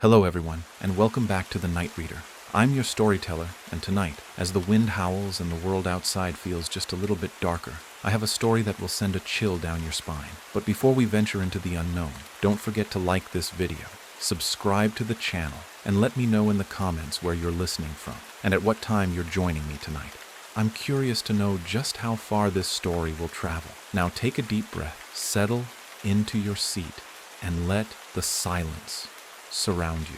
Hello everyone, and welcome back to The Night Reader. I'm your storyteller, and tonight, as the wind howls and the world outside feels just a little bit darker, I have a story that will send a chill down your spine. But before we venture into the unknown, don't forget to like this video, subscribe to the channel, and let me know in the comments where you're listening from, and at what time you're joining me tonight. I'm curious to know just how far this story will travel. Now take a deep breath, settle into your seat, and let the silence surround you.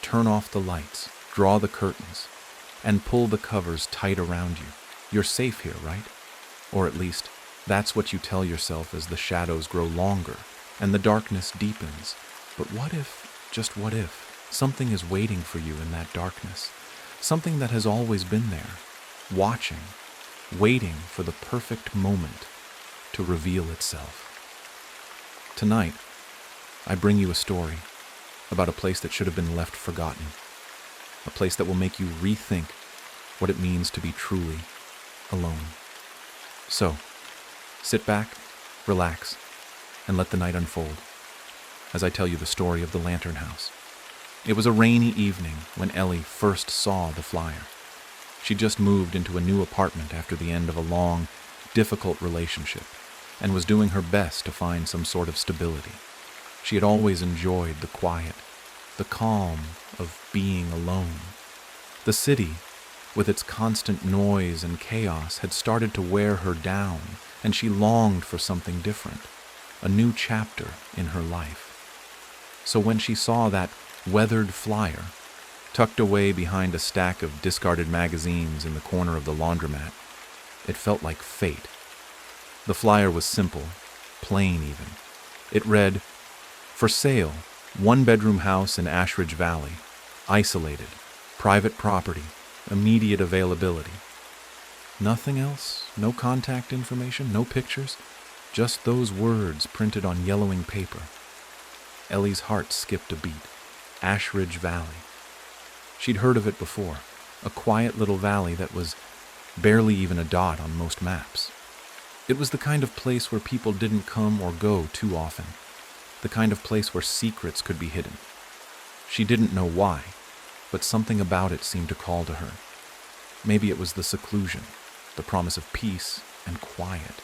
Turn off the lights, draw the curtains, and pull the covers tight around you. You're safe here, right? Or at least, that's what you tell yourself as the shadows grow longer and the darkness deepens. But what if, just what if, something is waiting for you in that darkness? Something that has always been there, watching, waiting for the perfect moment to reveal itself. Tonight, I bring you a story about a place that should have been left forgotten, a place that will make you rethink what it means to be truly alone. So, sit back, relax, and let the night unfold as I tell you the story of the Lantern House. It was a rainy evening when Ellie first saw the flyer. She just moved into a new apartment after the end of a long, difficult relationship and was doing her best to find some sort of stability. She had always enjoyed the quiet, the calm of being alone. The city, with its constant noise and chaos, had started to wear her down, and she longed for something different, a new chapter in her life. So when she saw that weathered flyer, tucked away behind a stack of discarded magazines in the corner of the laundromat, it felt like fate. The flyer was simple, plain even. It read, "For sale, one-bedroom house in Ashridge Valley, isolated, private property, immediate availability." Nothing else, no contact information, no pictures, just those words printed on yellowing paper. Ellie's heart skipped a beat. Ashridge Valley. She'd heard of it before, a quiet little valley that was barely even a dot on most maps. It was the kind of place where people didn't come or go too often, the kind of place where secrets could be hidden. She didn't know why, but something about it seemed to call to her. Maybe it was the seclusion, the promise of peace and quiet.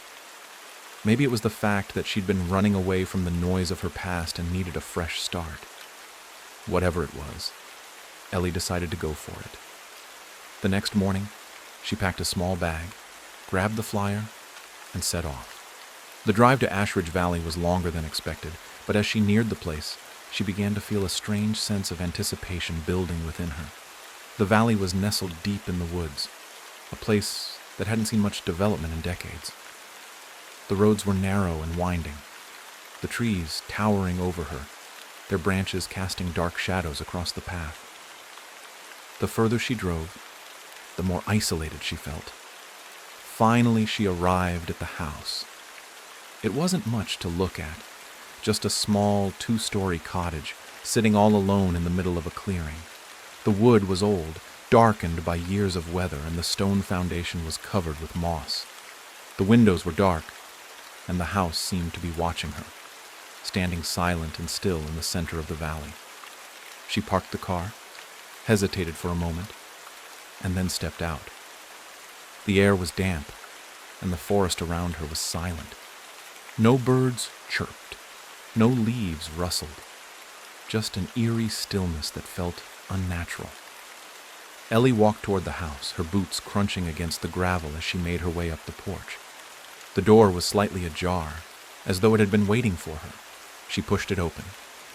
Maybe it was the fact that she'd been running away from the noise of her past and needed a fresh start. Whatever it was, Ellie decided to go for it. The next morning, she packed a small bag, grabbed the flyer, and set off. The drive to Ashridge Valley was longer than expected, but as she neared the place, she began to feel a strange sense of anticipation building within her. The valley was nestled deep in the woods, a place that hadn't seen much development in decades. The roads were narrow and winding, the trees towering over her, their branches casting dark shadows across the path. The further she drove, the more isolated she felt. Finally, she arrived at the house. It wasn't much to look at, just a small two-story cottage sitting all alone in the middle of a clearing. The wood was old, darkened by years of weather, and the stone foundation was covered with moss. The windows were dark, and the house seemed to be watching her, standing silent and still in the center of the valley. She parked the car, hesitated for a moment, and then stepped out. The air was damp, and the forest around her was silent. No birds chirped, no leaves rustled, just an eerie stillness that felt unnatural. Ellie walked toward the house, her boots crunching against the gravel as she made her way up the porch. The door was slightly ajar, as though it had been waiting for her. She pushed it open,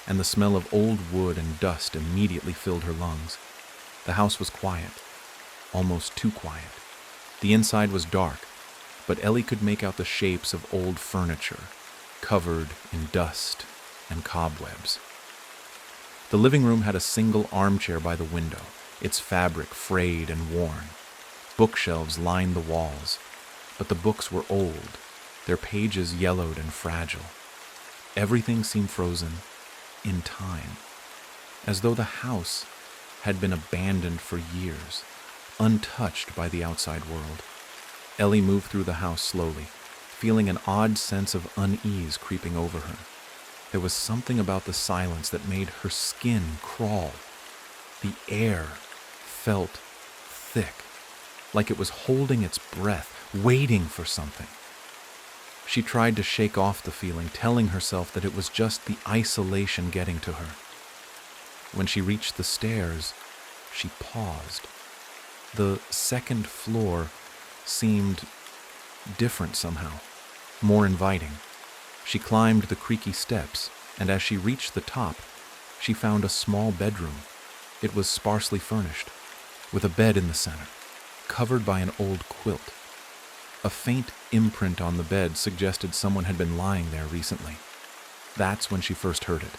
and the smell of old wood and dust immediately filled her lungs. The house was quiet, almost too quiet. The inside was dark, but Ellie could make out the shapes of old furniture, covered in dust and cobwebs. The living room had a single armchair by the window, its fabric frayed and worn. Bookshelves lined the walls, but the books were old, their pages yellowed and fragile. Everything seemed frozen in time, as though the house had been abandoned for years, untouched by the outside world. Ellie moved through the house slowly, feeling an odd sense of unease creeping over her. There was something about the silence that made her skin crawl. The air felt thick, like it was holding its breath, waiting for something. She tried to shake off the feeling, telling herself that it was just the isolation getting to her. When she reached the stairs, she paused. The second floor seemed different somehow, more inviting. She climbed the creaky steps, and as she reached the top, she found a small bedroom. It was sparsely furnished, with a bed in the center, covered by an old quilt. A faint imprint on the bed suggested someone had been lying there recently. That's when she first heard it.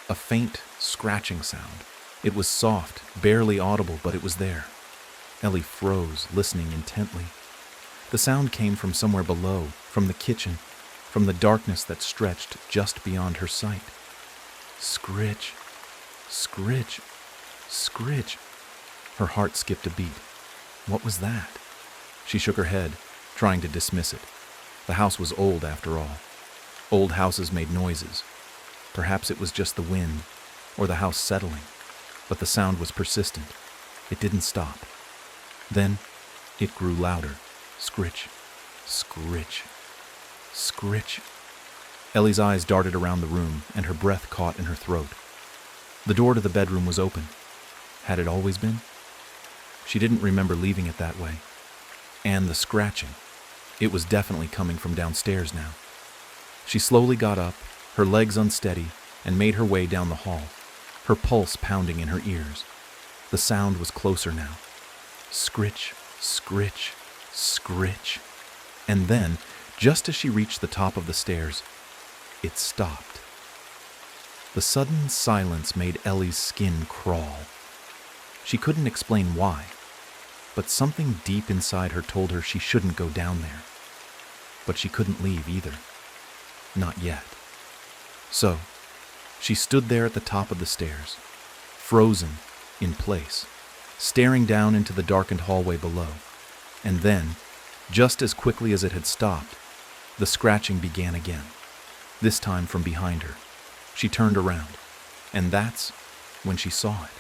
A faint scratching sound. It was soft, barely audible, but it was there. Ellie froze, listening intently. The sound came from somewhere below, from the kitchen, from the darkness that stretched just beyond her sight. Scritch, scritch, scritch. Her heart skipped a beat. What was that? She shook her head, trying to dismiss it. The house was old, after all. Old houses made noises. Perhaps it was just the wind, or the house settling. But the sound was persistent. It didn't stop. Then it grew louder. Scritch, scritch, scritch. Ellie's eyes darted around the room, and her breath caught in her throat. The door to the bedroom was open. Had it always been? She didn't remember leaving it that way. And the scratching. It was definitely coming from downstairs now. She slowly got up, her legs unsteady, and made her way down the hall, her pulse pounding in her ears. The sound was closer now. Scritch, scritch, scritch. And then, just as she reached the top of the stairs, it stopped. The sudden silence made Ellie's skin crawl. She couldn't explain why, but something deep inside her told her she shouldn't go down there. But she couldn't leave either. Not yet. So, she stood there at the top of the stairs, frozen in place, staring down into the darkened hallway below. And then, just as quickly as it had stopped, the scratching began again, this time from behind her. She turned around, and that's when she saw it.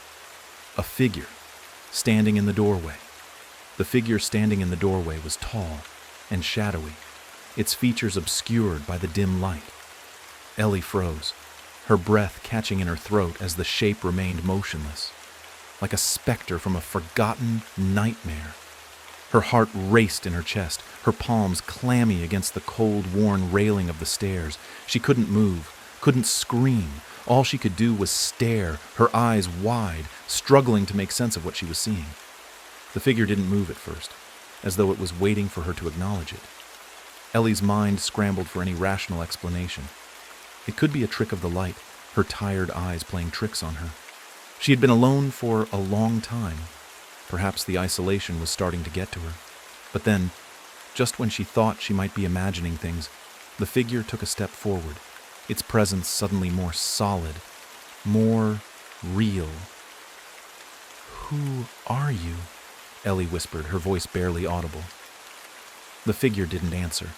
A figure standing in the doorway. The figure standing in the doorway was tall and shadowy, its features obscured by the dim light. Ellie froze, her breath catching in her throat as the shape remained motionless, like a specter from a forgotten nightmare. Her heart raced in her chest, her palms clammy against the cold, worn railing of the stairs. She couldn't move, couldn't scream. All she could do was stare, her eyes wide, struggling to make sense of what she was seeing. The figure didn't move at first, as though it was waiting for her to acknowledge it. Ellie's mind scrambled for any rational explanation. It could be a trick of the light, her tired eyes playing tricks on her. She had been alone for a long time. Perhaps the isolation was starting to get to her. But then, just when she thought she might be imagining things, the figure took a step forward, its presence suddenly more solid, more real. "Who are you?" Ellie whispered, her voice barely audible. The figure didn't answer.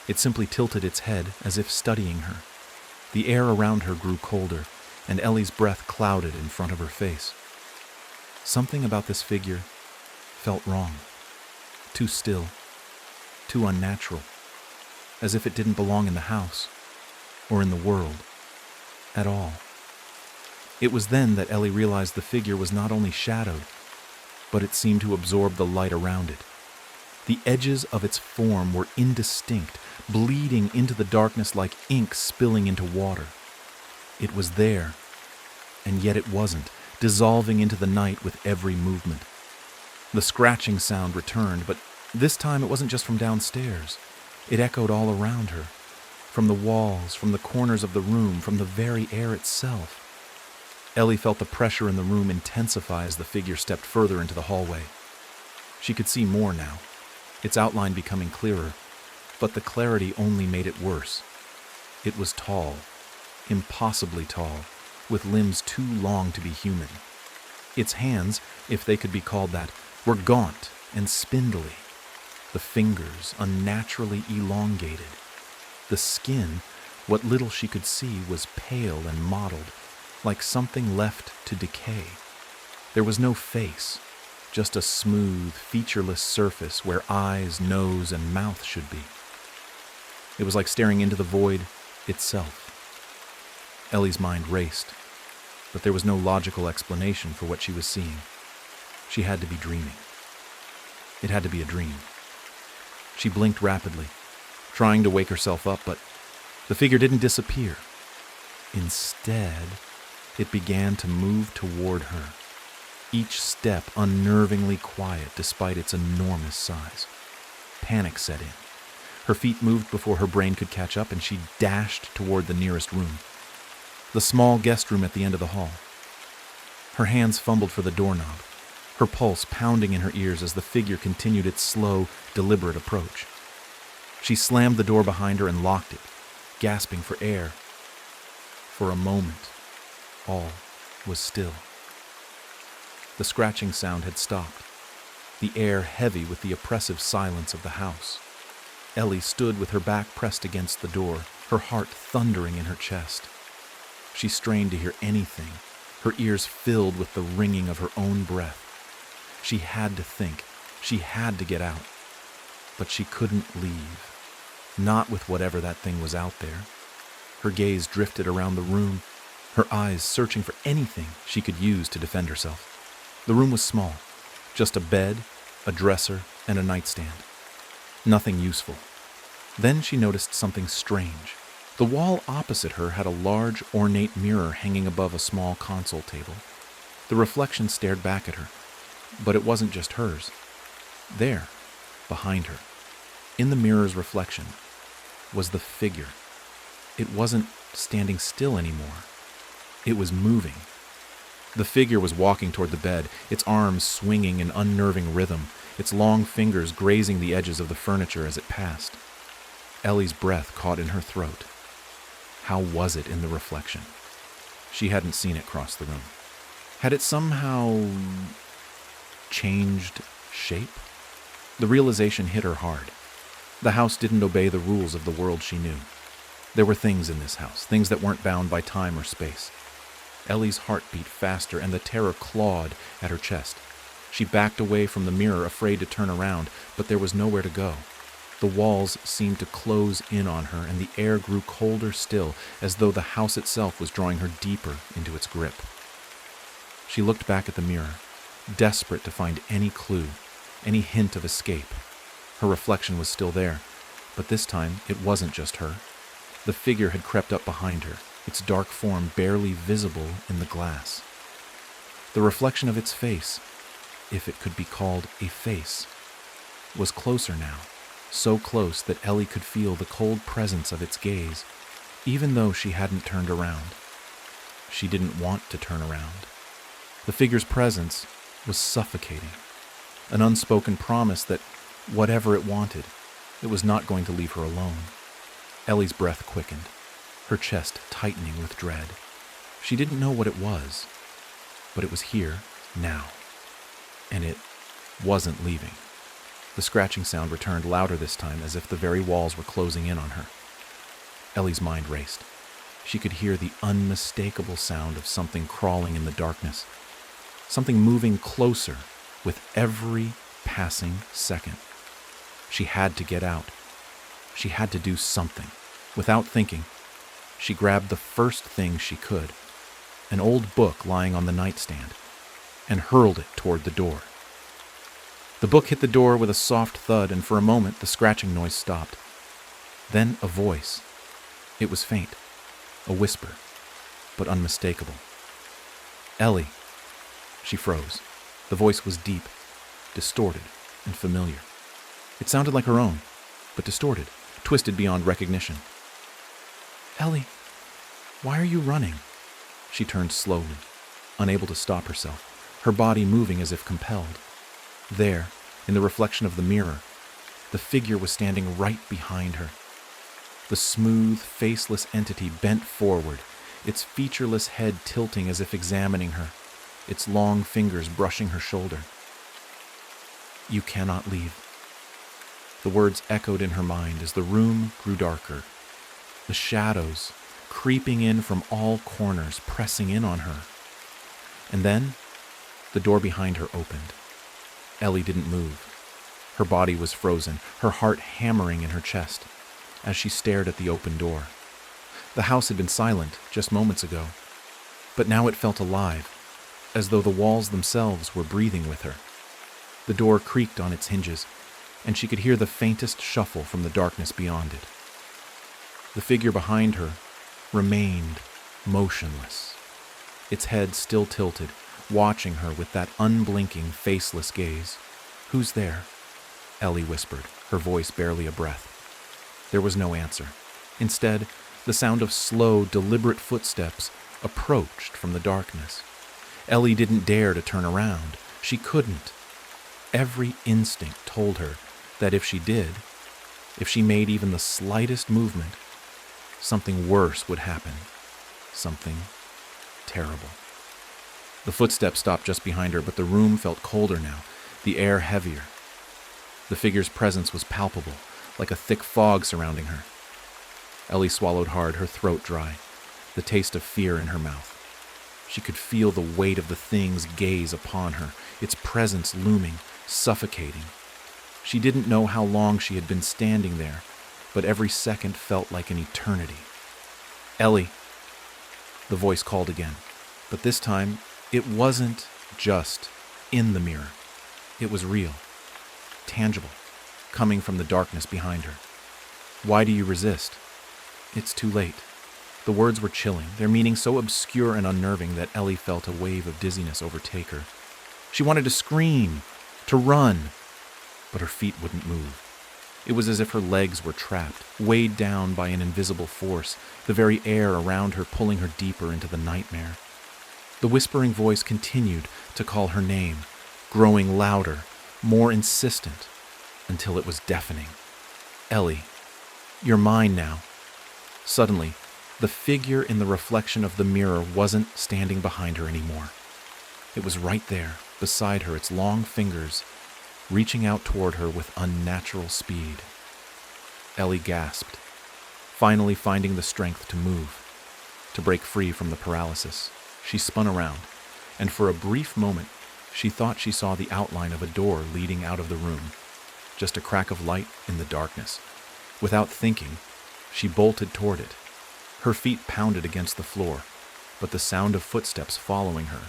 It simply tilted its head as if studying her. The air around her grew colder, and Ellie's breath clouded in front of her face. Something about this figure felt wrong. Too still, too unnatural, as if it didn't belong in the house, or in the world, at all. It was then that Ellie realized the figure was not only shadowed, but it seemed to absorb the light around it. The edges of its form were indistinct, bleeding into the darkness like ink spilling into water. It was there, and yet it wasn't, dissolving into the night with every movement. The scratching sound returned, but this time it wasn't just from downstairs. It echoed all around her, from the walls, from the corners of the room, from the very air itself. Ellie felt the pressure in the room intensify as the figure stepped further into the hallway. She could see more now, its outline becoming clearer, but the clarity only made it worse. It was tall, impossibly tall, with limbs too long to be human. Its hands, if they could be called that, were gaunt and spindly, the fingers unnaturally elongated. The skin What little she could see was pale and mottled, like something left to decay. There was no face, just a smooth, featureless surface where eyes, nose, and mouth should be. It was like staring into the void itself. Ellie's mind raced, but there was no logical explanation for what she was seeing. She had to be dreaming. It had to be a dream. She blinked rapidly, trying to wake herself up, but the figure didn't disappear. Instead, it began to move toward her, each step unnervingly quiet despite its enormous size. Panic set in. Her feet moved before her brain could catch up, and she dashed toward the nearest room, the small guest room at the end of the hall. Her hands fumbled for the doorknob, her pulse pounding in her ears as the figure continued its slow, deliberate approach. She slammed the door behind her and locked it, gasping for air. For a moment, all was still. The scratching sound had stopped, the air heavy with the oppressive silence of the house. Ellie stood with her back pressed against the door, her heart thundering in her chest. She strained to hear anything, her ears filled with the ringing of her own breath. She had to think, she had to get out, but she couldn't leave. Not with whatever that thing was out there. Her gaze drifted around the room, her eyes searching for anything she could use to defend herself. The room was small, just a bed, a dresser, and a nightstand. Nothing useful. Then she noticed something strange. The wall opposite her had a large, ornate mirror hanging above a small console table. The reflection stared back at her, but it wasn't just hers. There, behind her, in the mirror's reflection, was the figure. It wasn't standing still anymore. It was moving. The figure was walking toward the bed, its arms swinging in unnerving rhythm, its long fingers grazing the edges of the furniture as it passed. Ellie's breath caught in her throat. How was it in the reflection? She hadn't seen it cross the room. Had it somehow changed shape? The realization hit her hard. The house didn't obey the rules of the world she knew. There were things in this house, things that weren't bound by time or space. Ellie's heart beat faster, and the terror clawed at her chest. She backed away from the mirror, afraid to turn around, but there was nowhere to go. The walls seemed to close in on her, and the air grew colder still, as though the house itself was drawing her deeper into its grip. She looked back at the mirror, desperate to find any clue, any hint of escape. Her reflection was still there, but this time it wasn't just her. The figure had crept up behind her, its dark form barely visible in the glass. The reflection of its face, if it could be called a face, was closer now, so close that Ellie could feel the cold presence of its gaze, even though she hadn't turned around. She didn't want to turn around. The figure's presence was suffocating, an unspoken promise that whatever it wanted, it was not going to leave her alone. Ellie's breath quickened, her chest tightening with dread. She didn't know what it was, but it was here, now. And it wasn't leaving. The scratching sound returned louder this time, as if the very walls were closing in on her. Ellie's mind raced. She could hear the unmistakable sound of something crawling in the darkness, something moving closer with every passing second. She had to get out. She had to do something. Without thinking, she grabbed the first thing she could, an old book lying on the nightstand, and hurled it toward the door. The book hit the door with a soft thud, and for a moment the scratching noise stopped. Then a voice. It was faint, a whisper, but unmistakable. "Ellie." She froze. The voice was deep, distorted, and familiar. It sounded like her own, but distorted, twisted beyond recognition. "Ellie, why are you running?" She turned slowly, unable to stop herself, her body moving as if compelled. There, in the reflection of the mirror, the figure was standing right behind her. The smooth, faceless entity bent forward, its featureless head tilting as if examining her, its long fingers brushing her shoulder. "You cannot leave." The words echoed in her mind as the room grew darker. the shadows creeping in from all corners, pressing in on her. And then the door behind her opened. Ellie didn't move. Her body was frozen, her heart hammering in her chest as she stared at the open door. The house had been silent just moments ago, but now it felt alive, as though the walls themselves were breathing with her. The door creaked on its hinges, and she could hear the faintest shuffle from the darkness beyond it. The figure behind her remained motionless, its head still tilted, watching her with that unblinking, faceless gaze. "Who's there?" Ellie whispered, her voice barely a breath. There was no answer. Instead, the sound of slow, deliberate footsteps approached from the darkness. Ellie didn't dare to turn around. She couldn't. Every instinct told her that if she did, if she made even the slightest movement, something worse would happen. Something terrible. The footsteps stopped just behind her, but the room felt colder now, the air heavier. The figure's presence was palpable, like a thick fog surrounding her. Ellie swallowed hard, her throat dry, the taste of fear in her mouth. She could feel the weight of the thing's gaze upon her, its presence looming, suffocating. She didn't know how long she had been standing there, but every second felt like an eternity. "Ellie," the voice called again, but this time it wasn't just in the mirror. It was real, tangible, coming from the darkness behind her. "Why do you resist?" "It's too late." The words were chilling, their meaning so obscure and unnerving that Ellie felt a wave of dizziness overtake her. She wanted to scream, to run, but her feet wouldn't move. It was as if her legs were trapped, weighed down by an invisible force, the very air around her pulling her deeper into the nightmare. The whispering voice continued to call her name, growing louder, more insistent, until it was deafening. "Ellie, you're mine now." Suddenly, the figure in the reflection of the mirror wasn't standing behind her anymore. It was right there, beside her, its long fingers reaching out toward her with unnatural speed. Ellie gasped, finally finding the strength to move, to break free from the paralysis. She spun around, and for a brief moment, she thought she saw the outline of a door leading out of the room, just a crack of light in the darkness. Without thinking, she bolted toward it. Her feet pounded against the floor, but the sound of footsteps following her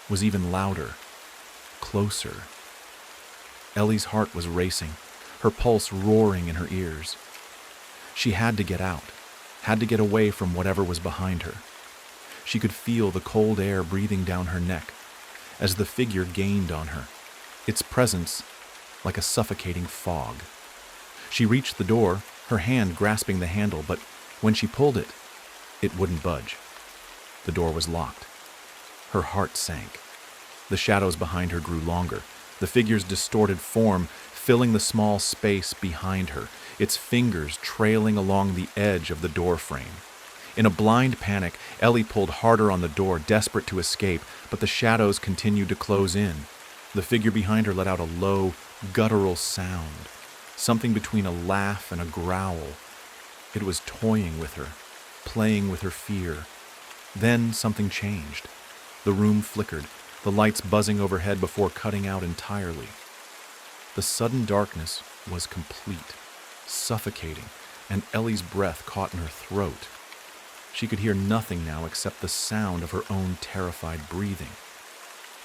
was even louder, closer. Ellie's heart was racing, her pulse roaring in her ears. She had to get out, had to get away from whatever was behind her. She could feel the cold air breathing down her neck as the figure gained on her, its presence like a suffocating fog. She reached the door, her hand grasping the handle, but when she pulled it, it wouldn't budge. The door was locked. Her heart sank. The shadows behind her grew longer, the figure's distorted form filling the small space behind her, its fingers trailing along the edge of the door frame. In a blind panic, Ellie pulled harder on the door, desperate to escape, but the shadows continued to close in. The figure behind her let out a low, guttural sound, something between a laugh and a growl. It was toying with her, playing with her fear. Then something changed. The room flickered, the lights buzzing overhead before cutting out entirely. The sudden darkness was complete, suffocating, and Ellie's breath caught in her throat. She could hear nothing now except the sound of her own terrified breathing.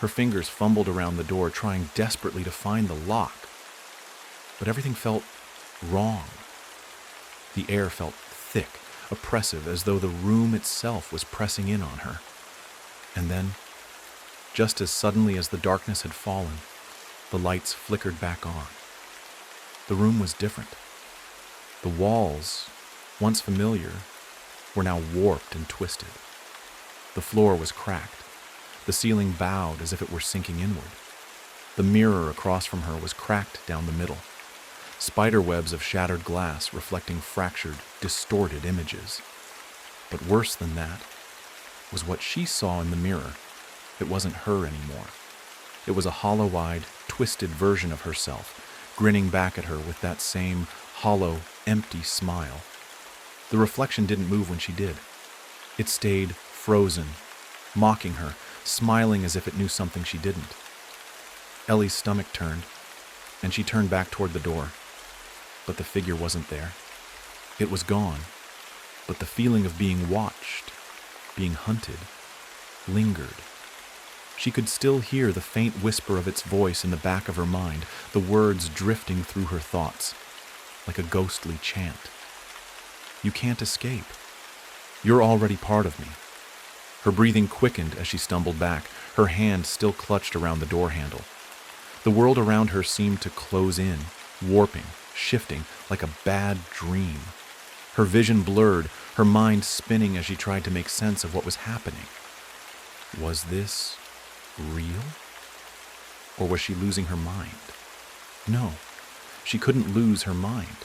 Her fingers fumbled around the door, trying desperately to find the lock. But everything felt wrong. The air felt thick, oppressive, as though the room itself was pressing in on her. And then, just as suddenly as the darkness had fallen, the lights flickered back on. The room was different. The walls, once familiar, were now warped and twisted. The floor was cracked. The ceiling bowed as if it were sinking inward. The mirror across from her was cracked down the middle. Spider webs of shattered glass reflecting fractured, distorted images. But worse than that was what she saw in the mirror. It wasn't her anymore. It was a hollow-eyed, twisted version of herself, grinning back at her with that same hollow, empty smile. The reflection didn't move when she did. It stayed frozen, mocking her, smiling as if it knew something she didn't. Ellie's stomach turned, and she turned back toward the door. But the figure wasn't there. It was gone, but the feeling of being watched, being hunted, lingered. She could still hear the faint whisper of its voice in the back of her mind, the words drifting through her thoughts, like a ghostly chant. You can't escape. You're already part of me. Her breathing quickened as she stumbled back, her hand still clutched around the door handle. The world around her seemed to close in, warping, shifting like a bad dream. Her vision blurred, her mind spinning as she tried to make sense of what was happening. Was this real? Or was she losing her mind? No, she couldn't lose her mind.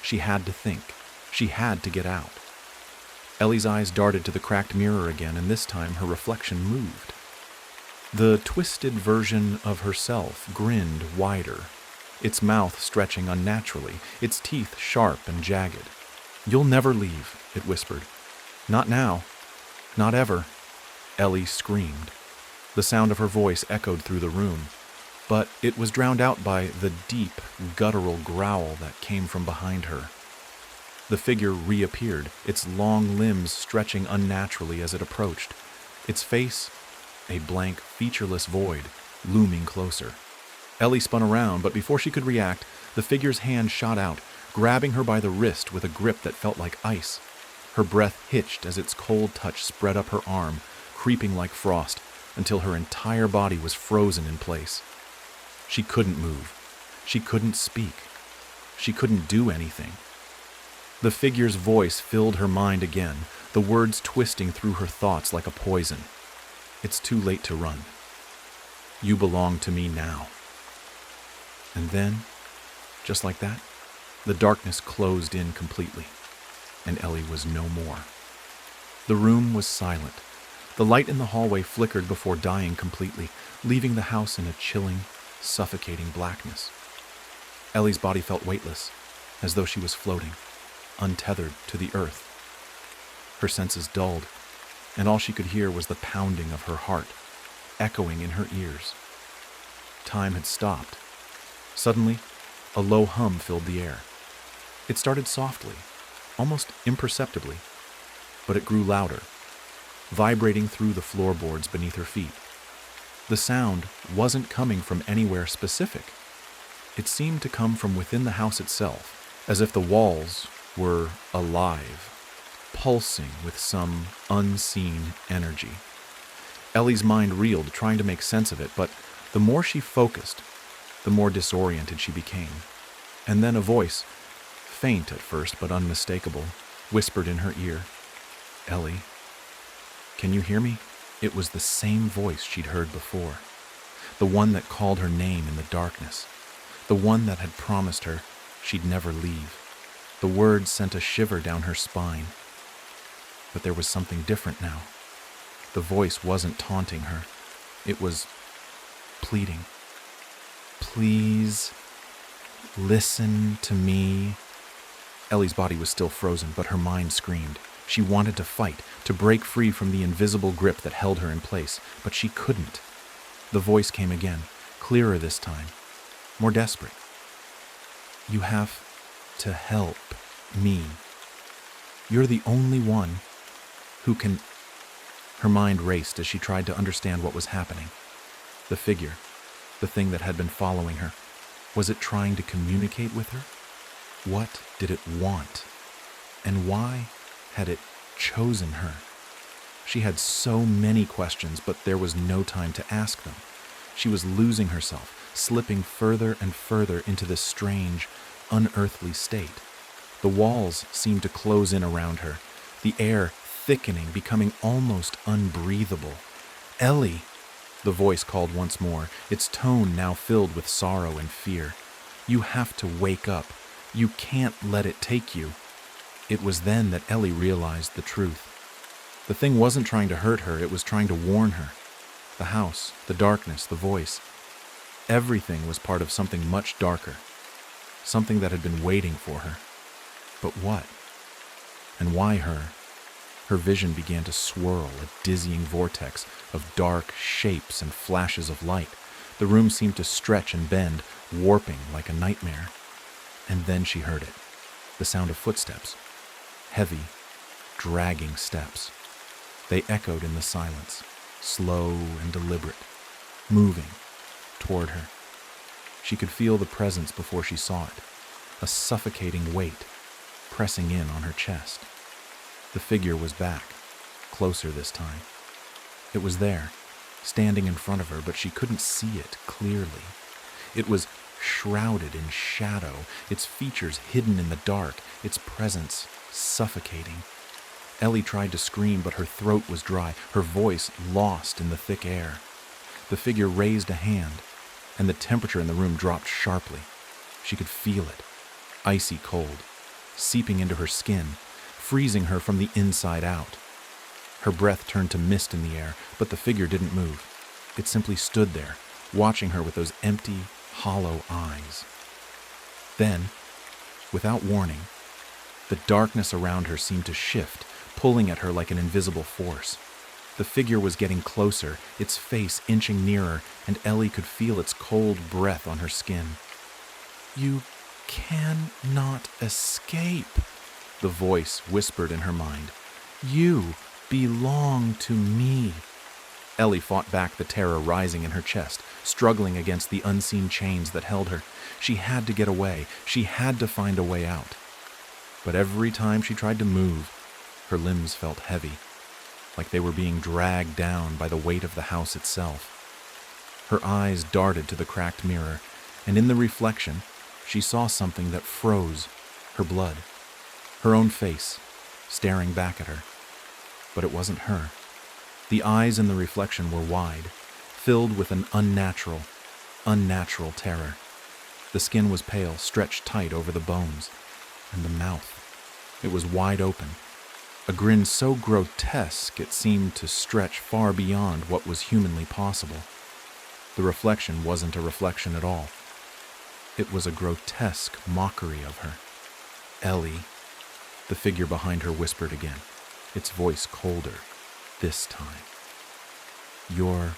She had to think. She had to get out. Ellie's eyes darted to the cracked mirror again, and this time her reflection moved. The twisted version of herself grinned wider, its mouth stretching unnaturally, its teeth sharp and jagged. "You'll never leave," it whispered. "Not now. Not ever." Ellie screamed. The sound of her voice echoed through the room, but it was drowned out by the deep, guttural growl that came from behind her. The figure reappeared, its long limbs stretching unnaturally as it approached, its face a blank, featureless void, looming closer. Ellie spun around, but before she could react, the figure's hand shot out, grabbing her by the wrist with a grip that felt like ice. Her breath hitched as its cold touch spread up her arm, creeping like frost, until her entire body was frozen in place. She couldn't move. She couldn't speak. She couldn't do anything. The figure's voice filled her mind again, the words twisting through her thoughts like a poison. "It's too late to run. You belong to me now." And then, just like that, the darkness closed in completely, and Ellie was no more. The room was silent. The light in the hallway flickered before dying completely, leaving the house in a chilling, suffocating blackness. Ellie's body felt weightless, as though she was floating, untethered to the earth. Her senses dulled, and all she could hear was the pounding of her heart, echoing in her ears. Time had stopped. Suddenly, a low hum filled the air. It started softly, almost imperceptibly, but it grew louder, vibrating through the floorboards beneath her feet. The sound wasn't coming from anywhere specific. It seemed to come from within the house itself, as if the walls were alive, pulsing with some unseen energy. Ellie's mind reeled, trying to make sense of it, but the more she focused, the more disoriented she became. And then a voice, faint at first but unmistakable, whispered in her ear, "Ellie, can you hear me?" It was the same voice she'd heard before, the one that called her name in the darkness, the one that had promised her she'd never leave. The words sent a shiver down her spine. But there was something different now. The voice wasn't taunting her. It was pleading. "Please, listen to me." Ellie's body was still frozen, but her mind screamed. She wanted to fight, to break free from the invisible grip that held her in place, but she couldn't. The voice came again, clearer this time, more desperate. "You have to help me. You're the only one who can..." Her mind raced as she tried to understand what was happening. The figure, the thing that had been following her, was it trying to communicate with her? What did it want? And why had it chosen her? She had so many questions, but there was no time to ask them. She was losing herself, slipping further and further into this strange, unearthly state. The walls seemed to close in around her, the air thickening, becoming almost unbreathable. "Ellie," the voice called once more, its tone now filled with sorrow and fear. "You have to wake up. You can't let it take you." It was then that Ellie realized the truth. The thing wasn't trying to hurt her, it was trying to warn her. The house, the darkness, the voice. Everything was part of something much darker, something that had been waiting for her. But what? And why her? Her vision began to swirl, a dizzying vortex of dark shapes and flashes of light. The room seemed to stretch and bend, warping like a nightmare. And then she heard it, the sound of footsteps, heavy, dragging steps. They echoed in the silence, slow and deliberate, moving toward her. She could feel the presence before she saw it, a suffocating weight pressing in on her chest. The figure was back, closer this time. It was there, standing in front of her, but she couldn't see it clearly. It was shrouded in shadow, its features hidden in the dark, its presence suffocating. Ellie tried to scream, but her throat was dry, her voice lost in the thick air. The figure raised a hand, and the temperature in the room dropped sharply. She could feel it, icy cold, seeping into her skin, freezing her from the inside out. Her breath turned to mist in the air, but the figure didn't move. It simply stood there, watching her with those empty, hollow eyes. Then, without warning, the darkness around her seemed to shift, pulling at her like an invisible force. The figure was getting closer, its face inching nearer, and Ellie could feel its cold breath on her skin. "You cannot escape," the voice whispered in her mind. "You belong to me." Ellie fought back the terror rising in her chest, struggling against the unseen chains that held her. She had to get away. She had to find a way out. But every time she tried to move, her limbs felt heavy, like they were being dragged down by the weight of the house itself. Her eyes darted to the cracked mirror, and in the reflection, she saw something that froze her blood. Her own face, staring back at her. But it wasn't her. The eyes in the reflection were wide, filled with an unnatural terror. The skin was pale, stretched tight over the bones, and the mouth. It was wide open, a grin so grotesque it seemed to stretch far beyond what was humanly possible. The reflection wasn't a reflection at all. It was a grotesque mockery of her. "Ellie," the figure behind her whispered again, its voice colder this time. "You're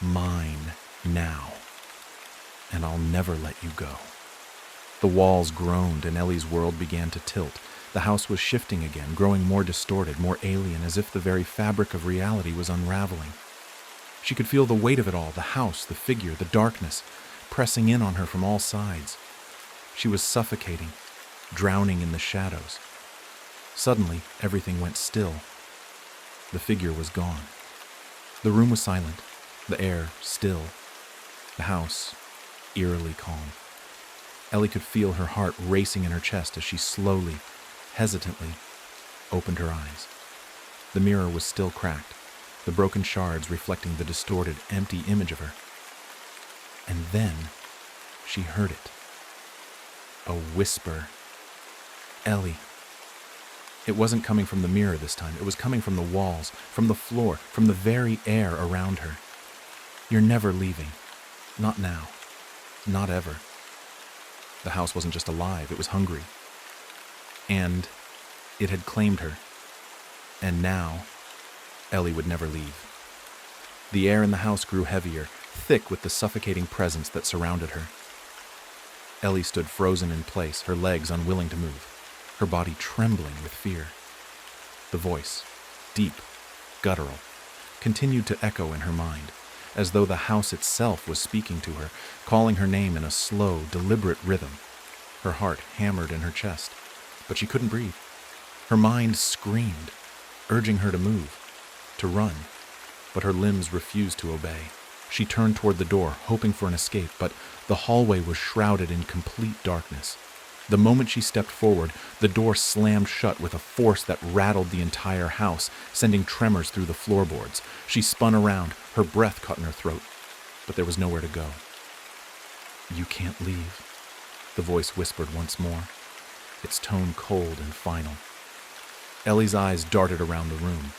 mine now, and I'll never let you go." The walls groaned and Ellie's world began to tilt. The house was shifting again, growing more distorted, more alien, as if the very fabric of reality was unraveling. She could feel the weight of it all, the house, the figure, the darkness, pressing in on her from all sides. She was suffocating, drowning in the shadows. Suddenly, everything went still. The figure was gone. The room was silent, the air still, the house eerily calm. Ellie could feel her heart racing in her chest as she slowly, hesitantly, opened her eyes. The mirror was still cracked, the broken shards reflecting the distorted, empty image of her. And then she heard it. A whisper. "Ellie." It wasn't coming from the mirror this time. It was coming from the walls, from the floor, from the very air around her. "You're never leaving. Not now. Not ever." The house wasn't just alive, it was hungry. And it had claimed her. And now, Ellie would never leave. The air in the house grew heavier, thick with the suffocating presence that surrounded her. Ellie stood frozen in place, her legs unwilling to move, her body trembling with fear. The voice, deep, guttural, continued to echo in her mind, as though the house itself was speaking to her, calling her name in a slow, deliberate rhythm. Her heart hammered in her chest, but she couldn't breathe. Her mind screamed, urging her to move, to run, but her limbs refused to obey. She turned toward the door, hoping for an escape, but the hallway was shrouded in complete darkness. The moment she stepped forward, the door slammed shut with a force that rattled the entire house, sending tremors through the floorboards. She spun around, her breath caught in her throat, but there was nowhere to go. "You can't leave," the voice whispered once more, its tone cold and final. Ellie's eyes darted around the room,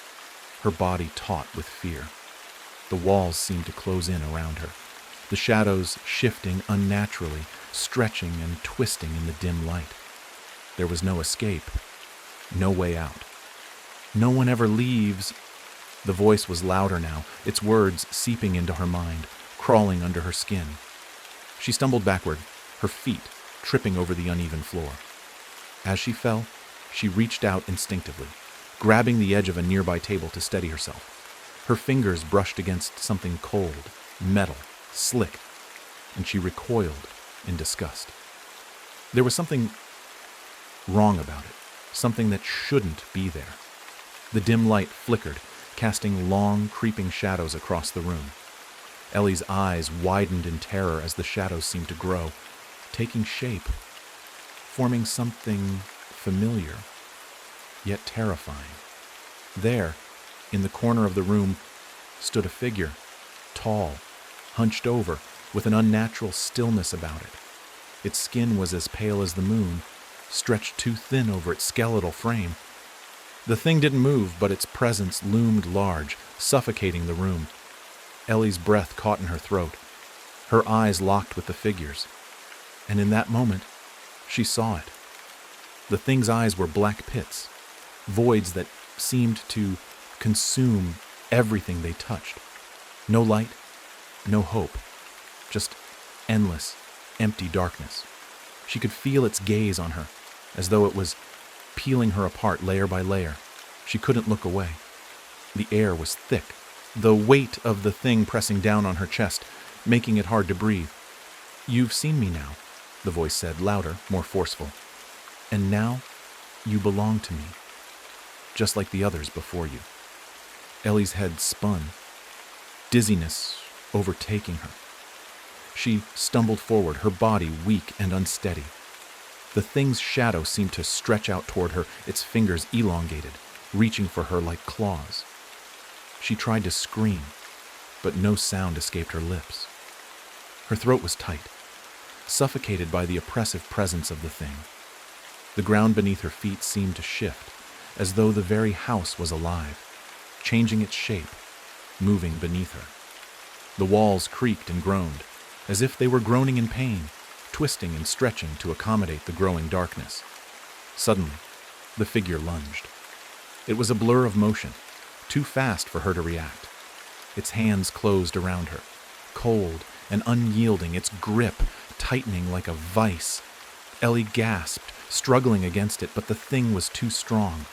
her body taut with fear. The walls seemed to close in around her, the shadows shifting unnaturally, stretching and twisting in the dim light. There was no escape, No way out. No one ever leaves. The voice was louder now, its words seeping into her mind, crawling under her skin. She stumbled backward, her feet tripping over the uneven floor. As she fell, she reached out instinctively, grabbing the edge of a nearby table to steady herself. Her fingers brushed against something cold, metal, slick, and she recoiled in disgust. There was something wrong about it, something that shouldn't be there. The dim light flickered, casting long, creeping shadows across the room. Ellie's eyes widened in terror as the shadows seemed to grow, taking shape, forming something familiar, yet terrifying. There, in the corner of the room, stood a figure, tall, hunched over, with an unnatural stillness about it. Its skin was as pale as the moon, stretched too thin over its skeletal frame. The thing didn't move, but its presence loomed large, suffocating the room. Ellie's breath caught in her throat. Her eyes locked with the figure's. And in that moment, she saw it. The thing's eyes were black pits, voids that seemed to consume everything they touched. No light, no hope, just endless, empty darkness. She could feel its gaze on her, as though it was peeling her apart layer by layer. She couldn't look away. The air was thick, the weight of the thing pressing down on her chest, making it hard to breathe. "You've seen me now," the voice said, louder, more forceful. "And now, you belong to me, just like the others before you." Ellie's head spun, dizziness overtaking her. She stumbled forward, her body weak and unsteady. The thing's shadow seemed to stretch out toward her, its fingers elongated, reaching for her like claws. She tried to scream, but no sound escaped her lips. Her throat was tight, suffocated by the oppressive presence of the thing. The ground beneath her feet seemed to shift, as though the very house was alive, changing its shape, moving beneath her. The walls creaked and groaned, as if they were groaning in pain, twisting and stretching to accommodate the growing darkness. Suddenly, the figure lunged. It was a blur of motion, too fast for her to react. Its hands closed around her, cold and unyielding, its grip tightening like a vice. Ellie gasped, struggling against it, but the thing was too strong.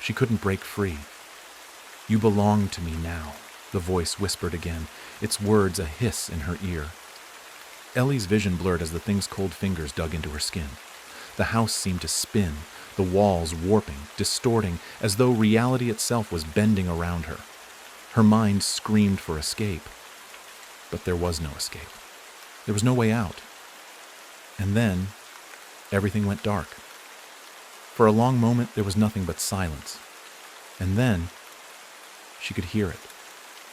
She couldn't break free. "You belong to me now," the voice whispered again, its words a hiss in her ear. Ellie's vision blurred as the thing's cold fingers dug into her skin. The house seemed to spin, the walls warping, distorting, as though reality itself was bending around her. Her mind screamed for escape, but there was no escape. There was no way out. And then, everything went dark. For a long moment, there was nothing but silence. And then, she could hear it,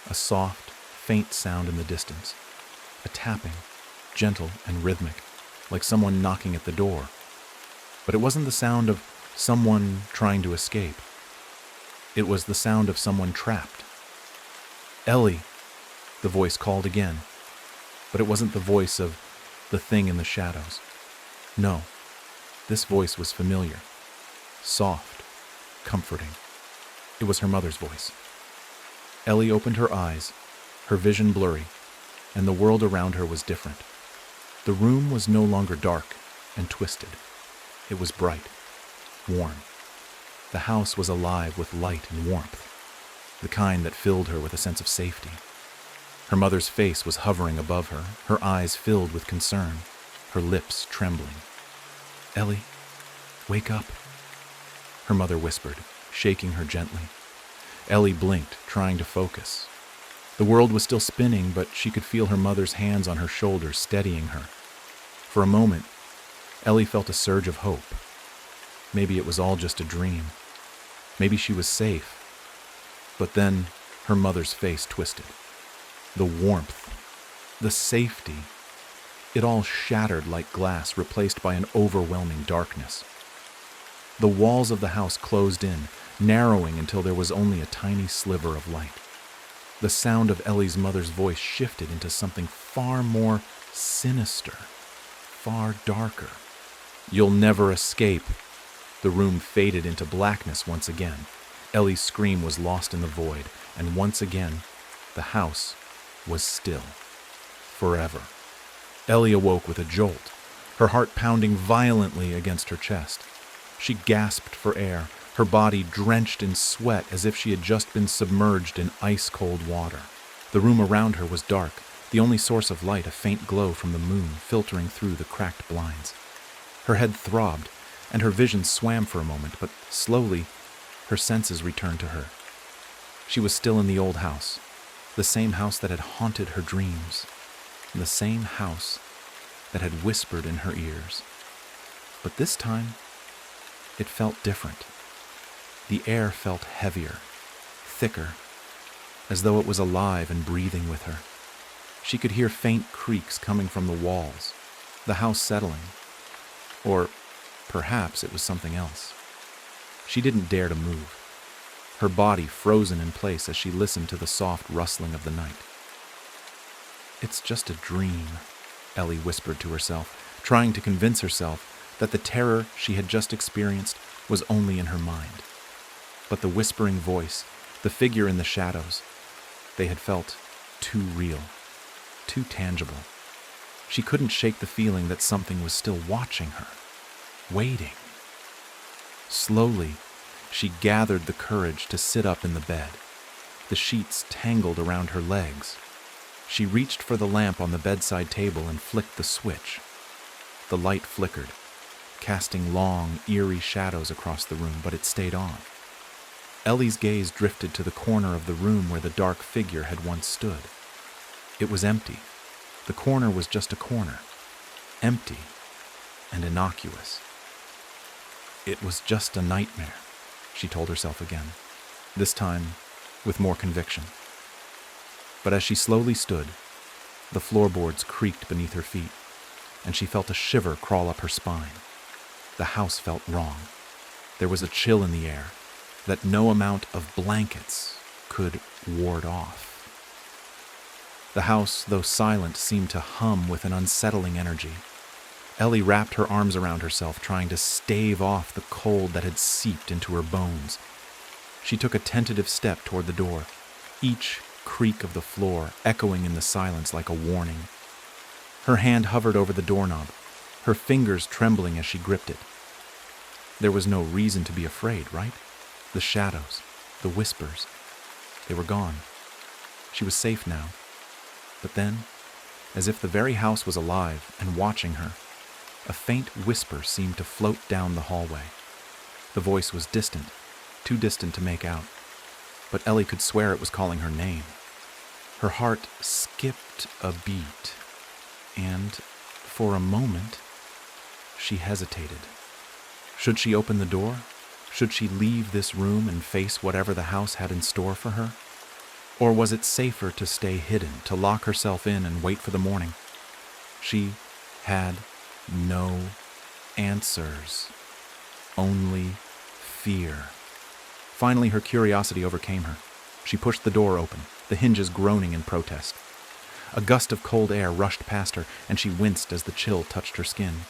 a soft, faint sound in the distance, a tapping, gentle and rhythmic, like someone knocking at the door. But it wasn't the sound of someone trying to escape. It was the sound of someone trapped. "Ellie," the voice called again, but it wasn't the voice of the thing in the shadows. No, this voice was familiar, soft, comforting. It was her mother's voice. Ellie opened her eyes, her vision blurry, and the world around her was different. The room was no longer dark and twisted. It was bright, warm. The house was alive with light and warmth, the kind that filled her with a sense of safety. Her mother's face was hovering above her, her eyes filled with concern, her lips trembling. "Ellie, wake up," her mother whispered, shaking her gently. Ellie blinked, trying to focus. The world was still spinning, but she could feel her mother's hands on her shoulders, steadying her. For a moment, Ellie felt a surge of hope. Maybe it was all just a dream. Maybe she was safe. But then, her mother's face twisted. The warmth, the safety, it all shattered like glass replaced by an overwhelming darkness. The walls of the house closed in, narrowing until there was only a tiny sliver of light. The sound of Ellie's mother's voice shifted into something far more sinister, far darker. "You'll never escape," The room faded into blackness once again. Ellie's scream was lost in the void, and once again, the house was still. Forever. Ellie awoke with a jolt, her heart pounding violently against her chest. She gasped for air, her body drenched in sweat as if she had just been submerged in ice-cold water. The room around her was dark, the only source of light a faint glow from the moon filtering through the cracked blinds. Her head throbbed, and her vision swam for a moment, but slowly, her senses returned to her. She was still in the old house, the same house that had haunted her dreams, the same house that had whispered in her ears. But this time, it felt different. The air felt heavier, thicker, as though it was alive and breathing with her. She could hear faint creaks coming from the walls, the house settling. Or perhaps it was something else. She didn't dare to move, her body frozen in place as she listened to the soft rustling of the night. "It's just a dream," Ellie whispered to herself, trying to convince herself that the terror she had just experienced was only in her mind. But the whispering voice, the figure in the shadows, they had felt too real, too tangible. She couldn't shake the feeling that something was still watching her, waiting. Slowly, she gathered the courage to sit up in the bed. The sheets tangled around her legs. She reached for the lamp on the bedside table and flicked the switch. The light flickered, casting long, eerie shadows across the room, but it stayed on. Ellie's gaze drifted to the corner of the room where the dark figure had once stood. It was empty. The corner was just a corner, empty and innocuous. It was just a nightmare, she told herself again, this time with more conviction. But as she slowly stood, the floorboards creaked beneath her feet, and she felt a shiver crawl up her spine. The house felt wrong. There was a chill in the air that no amount of blankets could ward off. The house, though silent, seemed to hum with an unsettling energy. Ellie wrapped her arms around herself, trying to stave off the cold that had seeped into her bones. She took a tentative step toward the door, each creak of the floor echoing in the silence like a warning. Her hand hovered over the doorknob, her fingers trembling as she gripped it. There was no reason to be afraid, right? The shadows, the whispers, they were gone. She was safe now. But then, as if the very house was alive and watching her, a faint whisper seemed to float down the hallway. The voice was distant, too distant to make out, but Ellie could swear it was calling her name. Her heart skipped a beat, and, for a moment, she hesitated. Should she open the door? Should she leave this room and face whatever the house had in store for her? Or was it safer to stay hidden, to lock herself in and wait for the morning? She had no answers, only fear. Finally, her curiosity overcame her. She pushed the door open, the hinges groaning in protest. A gust of cold air rushed past her, and she winced as the chill touched her skin.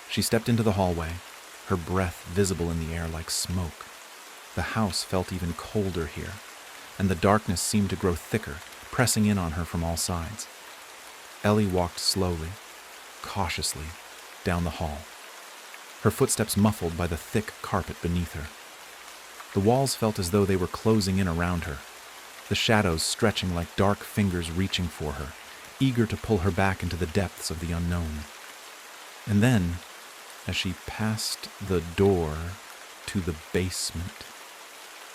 She stepped into the hallway, her breath visible in the air like smoke. The house felt even colder here, and the darkness seemed to grow thicker, pressing in on her from all sides. Ellie walked slowly, cautiously, down the hall, her footsteps muffled by the thick carpet beneath her. The walls felt as though they were closing in around her, the shadows stretching like dark fingers reaching for her, eager to pull her back into the depths of the unknown. And then, as she passed the door to the basement,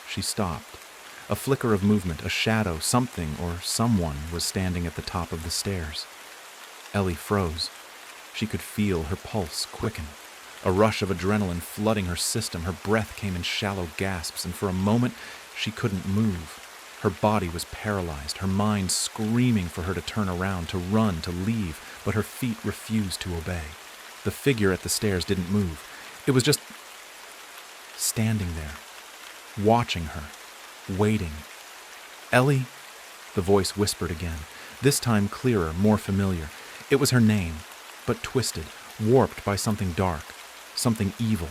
she stopped. A flicker of movement, a shadow, something or someone was standing at the top of the stairs. Ellie froze. She could feel her pulse quicken, a rush of adrenaline flooding her system. Her breath came in shallow gasps, and for a moment she couldn't move. Her body was paralyzed, her mind screaming for her to turn around, to run, to leave, but her feet refused to obey. The figure at the stairs didn't move. It was just standing there, watching her, waiting. "Ellie?" The voice whispered again, this time clearer, more familiar. It was her name, but twisted, warped by something dark, something evil.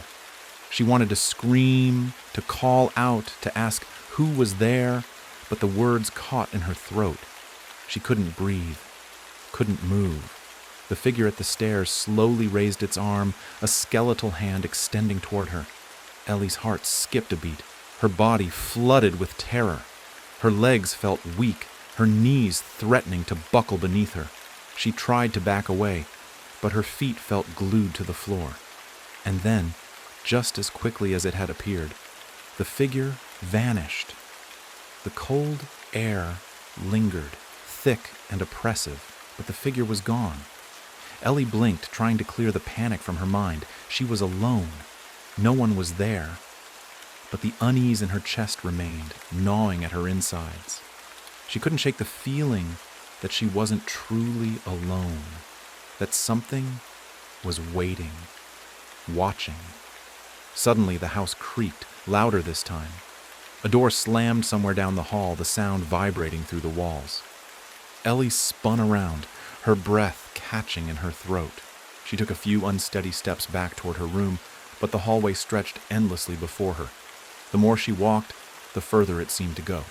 She wanted to scream, to call out, to ask who was there, but the words caught in her throat. She couldn't breathe, couldn't move. The figure at the stairs slowly raised its arm, a skeletal hand extending toward her. Ellie's heart skipped a beat, her body flooded with terror. Her legs felt weak, her knees threatening to buckle beneath her. She tried to back away, but her feet felt glued to the floor. And then, just as quickly as it had appeared, the figure vanished. The cold air lingered, thick and oppressive, but the figure was gone. Ellie blinked, trying to clear the panic from her mind. She was alone. No one was there. But the unease in her chest remained, gnawing at her insides. She couldn't shake the feeling that she wasn't truly alone, that something was waiting, watching. Suddenly, the house creaked, louder this time. A door slammed somewhere down the hall, the sound vibrating through the walls. Ellie spun around, her breath catching in her throat. She took a few unsteady steps back toward her room, but the hallway stretched endlessly before her. The more she walked, the further it seemed to go.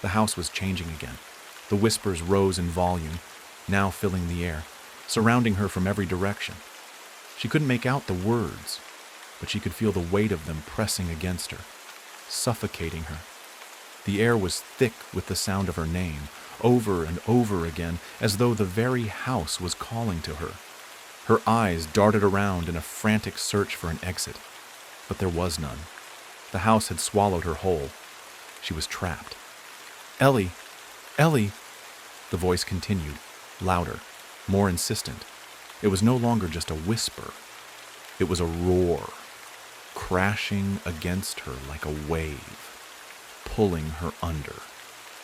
The house was changing again. The whispers rose in volume, now filling the air, surrounding her from every direction. She couldn't make out the words, but she could feel the weight of them pressing against her, suffocating her. The air was thick with the sound of her name, over and over again, as though the very house was calling to her. Her eyes darted around in a frantic search for an exit, but there was none. The house had swallowed her whole. She was trapped. "Ellie! Ellie!" The voice continued, louder, more insistent. It was no longer just a whisper. It was a roar, crashing against her like a wave, pulling her under.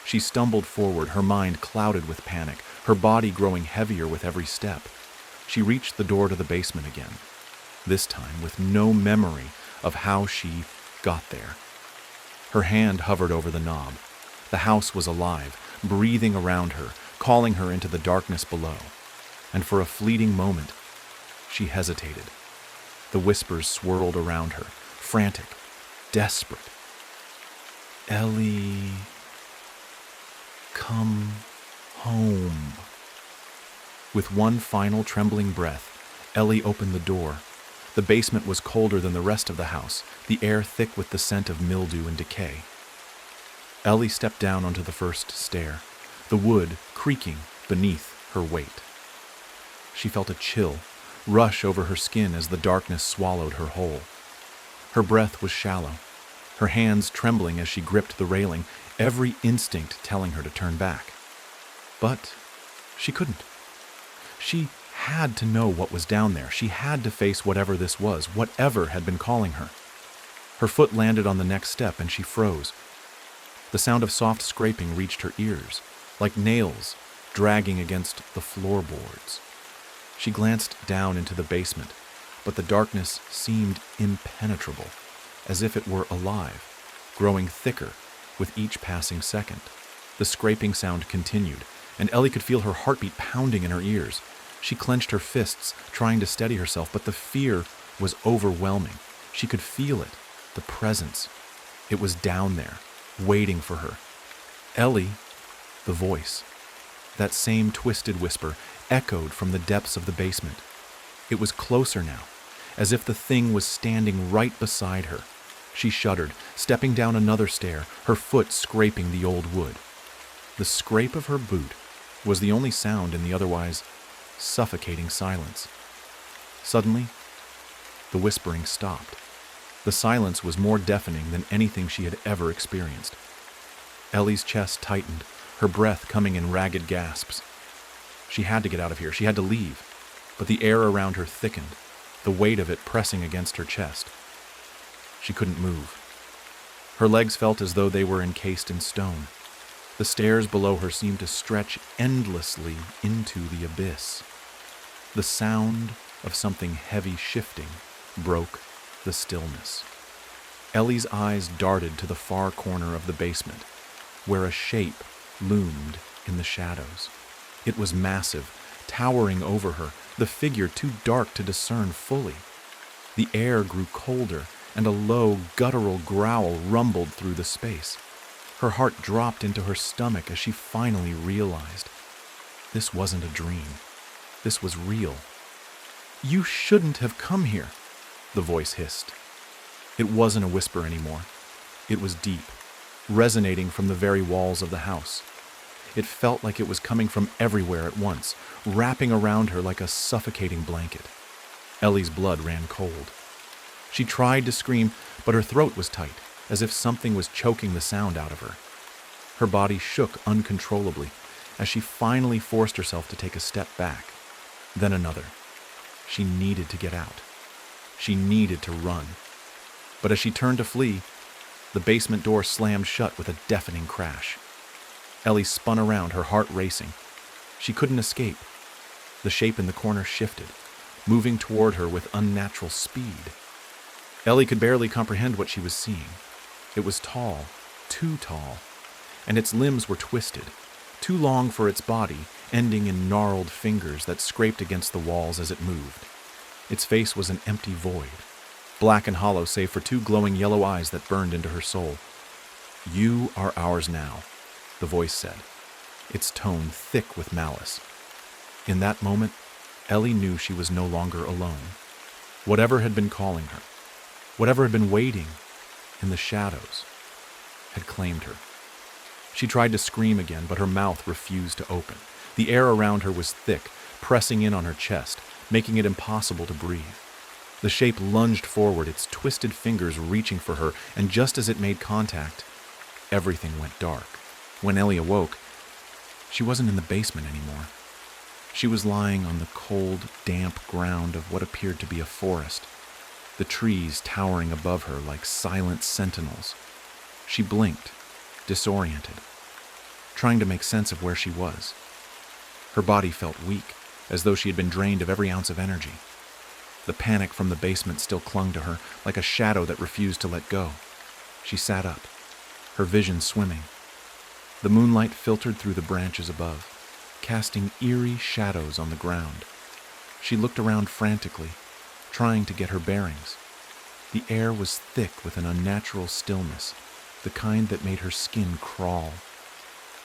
She stumbled forward, her mind clouded with panic, her body growing heavier with every step. She reached the door to the basement again, this time with no memory of how she got there. Her hand hovered over the knob. The house was alive, breathing around her, calling her into the darkness below. And for a fleeting moment, she hesitated. The whispers swirled around her, frantic, desperate. "Ellie, come home." With one final trembling breath, Ellie opened the door. The basement was colder than the rest of the house, the air thick with the scent of mildew and decay. Ellie stepped down onto the first stair, the wood creaking beneath her weight. She felt a chill rush over her skin as the darkness swallowed her whole. Her breath was shallow, her hands trembling as she gripped the railing, every instinct telling her to turn back. But she couldn't. She had to know what was down there. She had to face whatever this was, whatever had been calling her. Her foot landed on the next step and she froze. The sound of soft scraping reached her ears, like nails dragging against the floorboards. She glanced down into the basement, but the darkness seemed impenetrable, as if it were alive, growing thicker with each passing second. The scraping sound continued, and Ellie could feel her heartbeat pounding in her ears. She clenched her fists, trying to steady herself, but the fear was overwhelming. She could feel it, the presence. It was down there, waiting for her. Ellie, the voice. That same twisted whisper echoed from the depths of the basement. It was closer now, as if the thing was standing right beside her. She shuddered, stepping down another stair, her foot scraping the old wood. The scrape of her boot was the only sound in the otherwise suffocating silence. Suddenly, the whispering stopped. The silence was more deafening than anything she had ever experienced. Ellie's chest tightened, her breath coming in ragged gasps. She had to get out of here. She had to leave. But the air around her thickened, the weight of it pressing against her chest. She couldn't move. Her legs felt as though they were encased in stone. The stairs below her seemed to stretch endlessly into the abyss. The sound of something heavy shifting broke the stillness. Ellie's eyes darted to the far corner of the basement, where a shape loomed in the shadows. It was massive, towering over her, the figure too dark to discern fully. The air grew colder, and a low, guttural growl rumbled through the space. Her heart dropped into her stomach as she finally realized this wasn't a dream. This was real. "You shouldn't have come here," the voice hissed. It wasn't a whisper anymore. It was deep, resonating from the very walls of the house. It felt like it was coming from everywhere at once, wrapping around her like a suffocating blanket. Ellie's blood ran cold. She tried to scream, but her throat was tight, as if something was choking the sound out of her. Her body shook uncontrollably as she finally forced herself to take a step back, then another. She needed to get out. She needed to run. But as she turned to flee, the basement door slammed shut with a deafening crash. Ellie spun around, her heart racing. She couldn't escape. The shape in the corner shifted, moving toward her with unnatural speed. Ellie could barely comprehend what she was seeing. It was tall, too tall, and its limbs were twisted, too long for its body, ending in gnarled fingers that scraped against the walls as it moved. Its face was an empty void, black and hollow save for two glowing yellow eyes that burned into her soul. "You are ours now," the voice said, its tone thick with malice. In that moment, Ellie knew she was no longer alone. Whatever had been calling her, whatever had been waiting in the shadows, had claimed her. She tried to scream again, but her mouth refused to open. The air around her was thick, pressing in on her chest, making it impossible to breathe. The shape lunged forward, its twisted fingers reaching for her, and just as it made contact, everything went dark. When Ellie awoke, she wasn't in the basement anymore. She was lying on the cold, damp ground of what appeared to be a forest, the trees towering above her like silent sentinels. She blinked, disoriented, trying to make sense of where she was. Her body felt weak, as though she had been drained of every ounce of energy. The panic from the basement still clung to her, like a shadow that refused to let go. She sat up, her vision swimming. The moonlight filtered through the branches above, casting eerie shadows on the ground. She looked around frantically, trying to get her bearings. The air was thick with an unnatural stillness, the kind that made her skin crawl.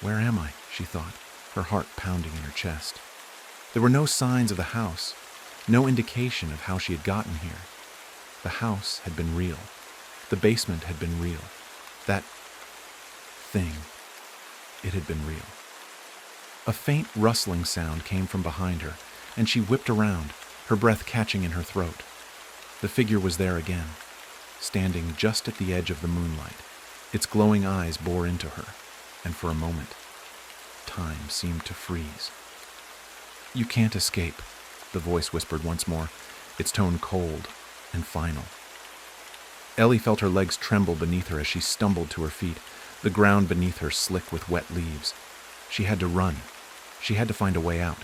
"Where am I?" she thought, her heart pounding in her chest. There were no signs of the house, no indication of how she had gotten here. The house had been real. The basement had been real. That thing, it had been real. A faint rustling sound came from behind her, and she whipped around, her breath catching in her throat. The figure was there again, standing just at the edge of the moonlight. Its glowing eyes bore into her, and for a moment, time seemed to freeze. "You can't escape," the voice whispered once more, its tone cold and final. Ellie felt her legs tremble beneath her as she stumbled to her feet, the ground beneath her slick with wet leaves. She had to run. She had to find a way out.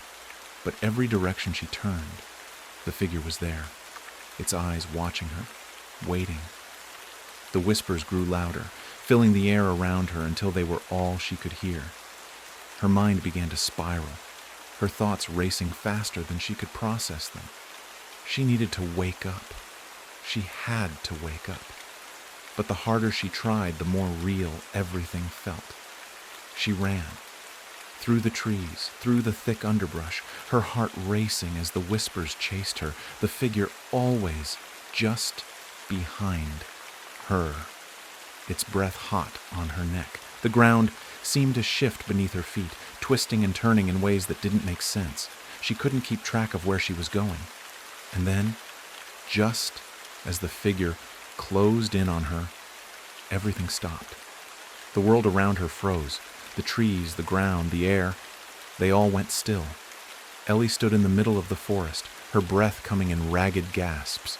But every direction she turned, the figure was there, its eyes watching her, waiting. The whispers grew louder, filling the air around her until they were all she could hear. Her mind began to spiral, her thoughts racing faster than she could process them. She needed to wake up. She had to wake up. But the harder she tried, the more real everything felt. She ran. Through the trees, through the thick underbrush, her heart racing as the whispers chased her, the figure always just behind her, its breath hot on her neck. The ground seemed to shift beneath her feet, twisting and turning in ways that didn't make sense. She couldn't keep track of where she was going. And then, just as the figure closed in on her, everything stopped. The world around her froze. The trees, the ground, the air, they all went still. Ellie stood in the middle of the forest, her breath coming in ragged gasps.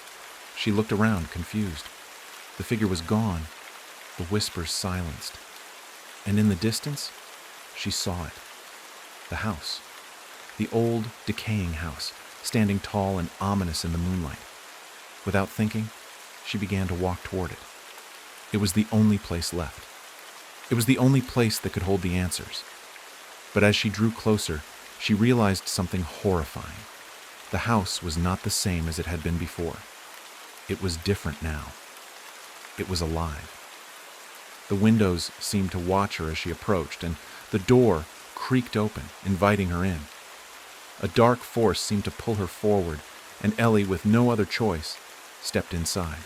She looked around, confused. The figure was gone, the whispers silenced. And in the distance, she saw it. The house. The old, decaying house, standing tall and ominous in the moonlight. Without thinking, she began to walk toward it. It was the only place left. It was the only place that could hold the answers. But as she drew closer, she realized something horrifying. The house was not the same as it had been before. It was different now. it was alive. The windows seemed to watch her as she approached, and the door creaked open, inviting her in. A dark force seemed to pull her forward, and Ellie, with no other choice, stepped inside.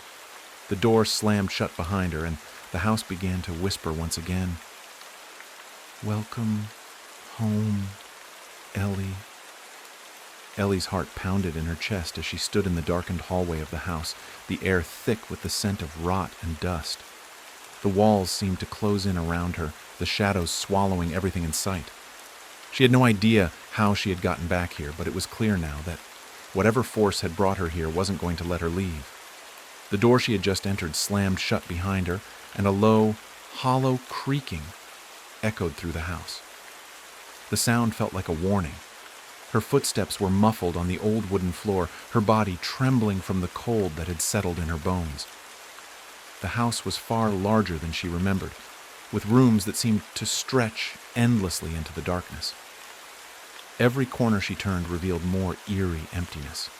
The door slammed shut behind her, and the house began to whisper once again, "Welcome home, Ellie." Ellie's heart pounded in her chest as she stood in the darkened hallway of the house, the air thick with the scent of rot and dust. The walls seemed to close in around her, the shadows swallowing everything in sight. She had no idea how she had gotten back here, but it was clear now that whatever force had brought her here wasn't going to let her leave. The door she had just entered slammed shut behind her, and a low, hollow creaking echoed through the house. The sound felt like a warning. Her footsteps were muffled on the old wooden floor, her body trembling from the cold that had settled in her bones. The house was far larger than she remembered, with rooms that seemed to stretch endlessly into the darkness. Every corner she turned revealed more eerie emptiness.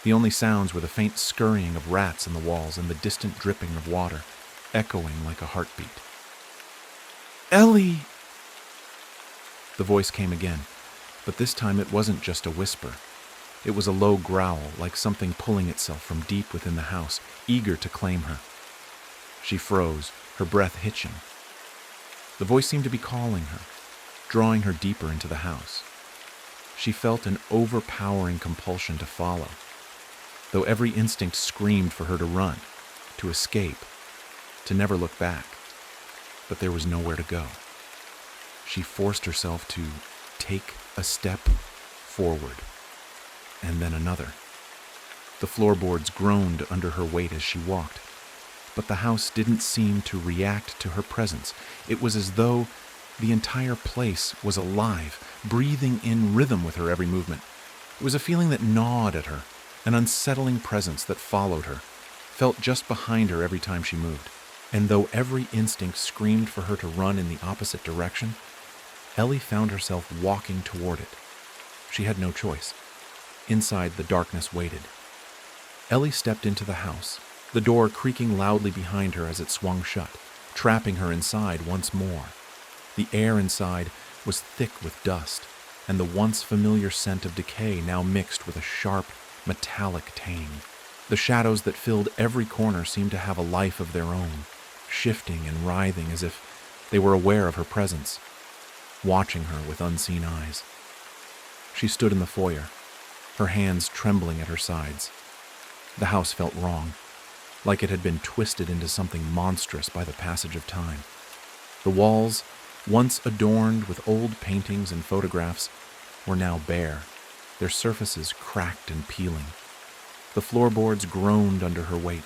The only sounds were the faint scurrying of rats in the walls and the distant dripping of water, echoing like a heartbeat. "Ellie!" The voice came again, but this time it wasn't just a whisper. It was a low growl, like something pulling itself from deep within the house, eager to claim her. She froze, her breath hitching. The voice seemed to be calling her, drawing her deeper into the house. She felt an overpowering compulsion to follow, though every instinct screamed for her to run, to escape, to never look back. But there was nowhere to go. She forced herself to take a step forward, and then another. The floorboards groaned under her weight as she walked, but the house didn't seem to react to her presence. It was as though the entire place was alive, breathing in rhythm with her every movement. It was a feeling that gnawed at her, an unsettling presence that followed her, felt just behind her every time she moved. And though every instinct screamed for her to run in the opposite direction, Ellie found herself walking toward it. She had no choice. Inside, the darkness waited. Ellie stepped into the house, the door creaking loudly behind her as it swung shut, trapping her inside once more. The air inside was thick with dust, and the once familiar scent of decay now mixed with a sharp, metallic tang. The shadows that filled every corner seemed to have a life of their own, shifting and writhing as if they were aware of her presence, watching her with unseen eyes. She stood in the foyer, her hands trembling at her sides. The house felt wrong, like it had been twisted into something monstrous by the passage of time. The walls, once adorned with old paintings and photographs, were now bare, their surfaces cracked and peeling. The floorboards groaned under her weight,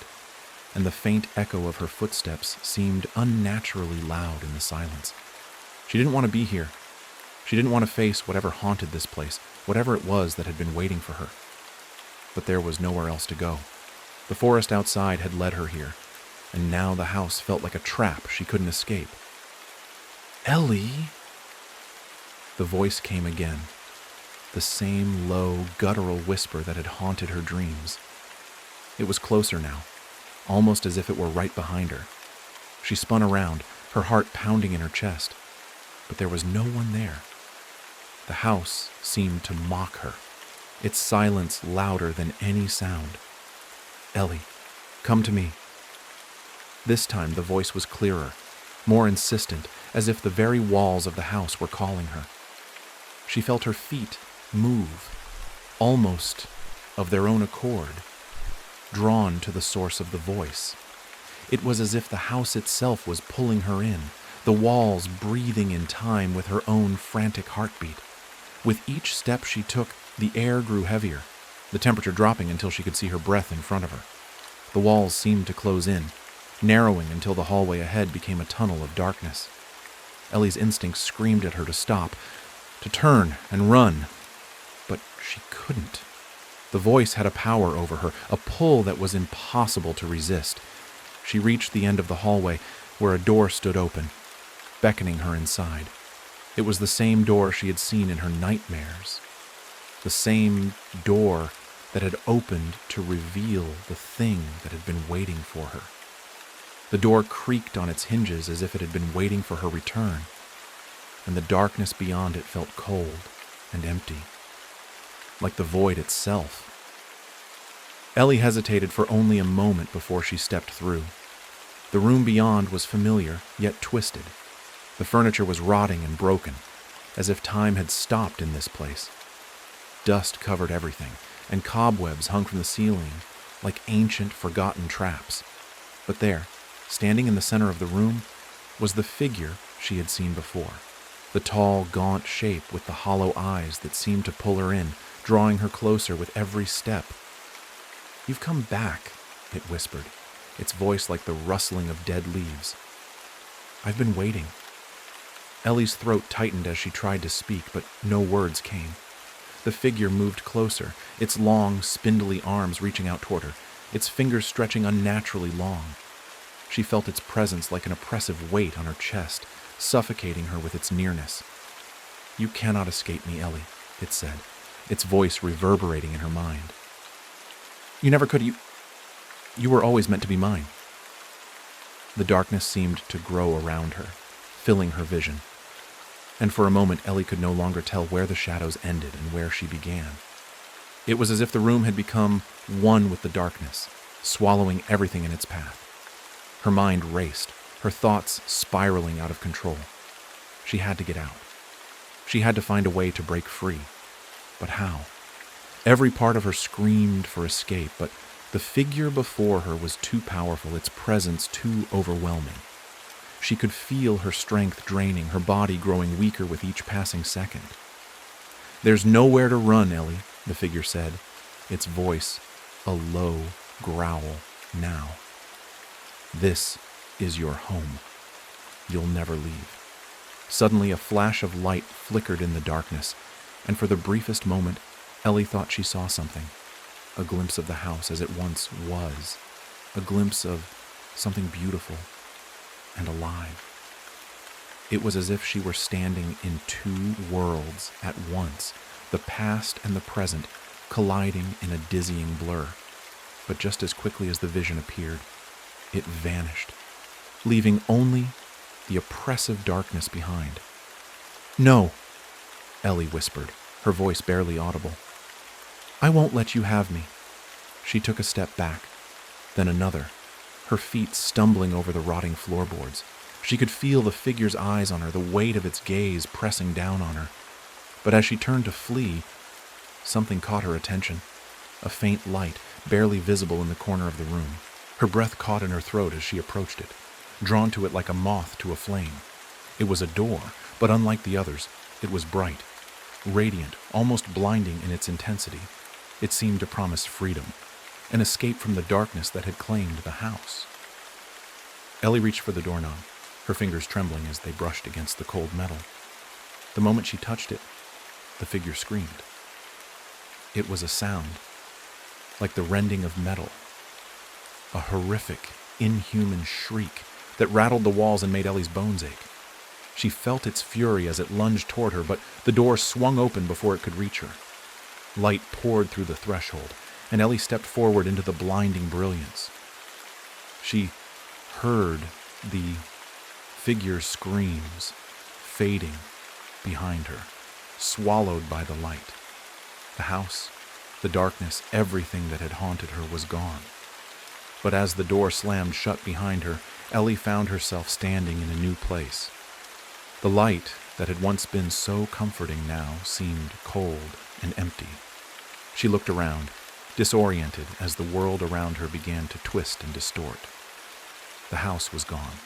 and the faint echo of her footsteps seemed unnaturally loud in the silence. She didn't want to be here. She didn't want to face whatever haunted this place, whatever it was that had been waiting for her. But there was nowhere else to go. The forest outside had led her here, and now the house felt like a trap she couldn't escape. "Ellie!" The voice came again, the same low, guttural whisper that had haunted her dreams. It was closer now, almost as if it were right behind her. She spun around, her heart pounding in her chest, but there was no one there. The house seemed to mock her, its silence louder than any sound. "Ellie, come to me." This time the voice was clearer, more insistent, as if the very walls of the house were calling her. She felt her feet move, almost of their own accord, drawn to the source of the voice. It was as if the house itself was pulling her in, the walls breathing in time with her own frantic heartbeat. With each step she took, the air grew heavier, the temperature dropping until she could see her breath in front of her. The walls seemed to close in, narrowing until the hallway ahead became a tunnel of darkness. Ellie's instincts screamed at her to stop, to turn and run, but she couldn't. The voice had a power over her, a pull that was impossible to resist. She reached the end of the hallway, where a door stood open, beckoning her inside. It was the same door she had seen in her nightmares, the same door that had opened to reveal the thing that had been waiting for her. The door creaked on its hinges as if it had been waiting for her return, and the darkness beyond it felt cold and empty, like the void itself. Ellie hesitated for only a moment before she stepped through. The room beyond was familiar, yet twisted. The furniture was rotting and broken, as if time had stopped in this place. Dust covered everything, and cobwebs hung from the ceiling like ancient, forgotten traps. But there, standing in the center of the room, was the figure she had seen before. The tall, gaunt shape with the hollow eyes that seemed to pull her in, drawing her closer with every step. "You've come back," it whispered, its voice like the rustling of dead leaves. "I've been waiting." Ellie's throat tightened as she tried to speak, but no words came. The figure moved closer, its long, spindly arms reaching out toward her, its fingers stretching unnaturally long. She felt its presence like an oppressive weight on her chest, suffocating her with its nearness. "You cannot escape me, Ellie," it said, its voice reverberating in her mind. "You never could. You were always meant to be mine." The darkness seemed to grow around her, filling her vision. And for a moment, Ellie could no longer tell where the shadows ended and where she began. It was as if the room had become one with the darkness, swallowing everything in its path. Her mind raced, her thoughts spiraling out of control. She had to get out. She had to find a way to break free. But how? Every part of her screamed for escape, but the figure before her was too powerful, its presence too overwhelming. She could feel her strength draining, her body growing weaker with each passing second. "There's nowhere to run, Ellie," the figure said, its voice a low growl now. "This is your home. You'll never leave." Suddenly, a flash of light flickered in the darkness, and for the briefest moment, Ellie thought she saw something. A glimpse of the house as it once was. A glimpse of something beautiful and alive. It was as if she were standing in two worlds at once, the past and the present colliding in a dizzying blur. But just as quickly as the vision appeared, it vanished, leaving only the oppressive darkness behind. "No," Ellie whispered, her voice barely audible. "I won't let you have me." She took a step back, then another, her feet stumbling over the rotting floorboards. She could feel the figure's eyes on her, the weight of its gaze pressing down on her. But as she turned to flee, something caught her attention. A faint light, barely visible in the corner of the room. Her breath caught in her throat as she approached it, drawn to it like a moth to a flame. It was a door, but unlike the others, it was bright, radiant, almost blinding in its intensity. It seemed to promise freedom, an escape from the darkness that had claimed the house. Ellie reached for the doorknob, her fingers trembling as they brushed against the cold metal. The moment she touched it, the figure screamed. It was a sound, like the rending of metal, a horrific, inhuman shriek that rattled the walls and made Ellie's bones ache. She felt its fury as it lunged toward her, but the door swung open before it could reach her. Light poured through the threshold, and Ellie stepped forward into the blinding brilliance. She heard the figure's screams fading behind her, swallowed by the light. The house, the darkness, everything that had haunted her was gone. But as the door slammed shut behind her, Ellie found herself standing in a new place. The light that had once been so comforting now seemed cold and empty. She looked around, disoriented as the world around her began to twist and distort. The house was gone.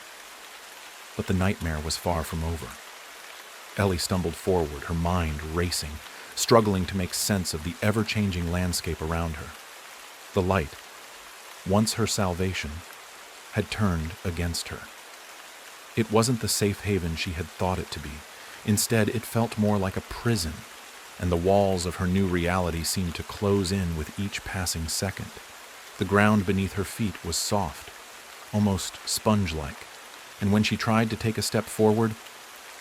But the nightmare was far from over. Ellie stumbled forward, her mind racing, struggling to make sense of the ever-changing landscape around her. The light, once her salvation, had turned against her. It wasn't the safe haven she had thought it to be. Instead, it felt more like a prison, and the walls of her new reality seemed to close in with each passing second. The ground beneath her feet was soft, almost sponge-like, and when she tried to take a step forward,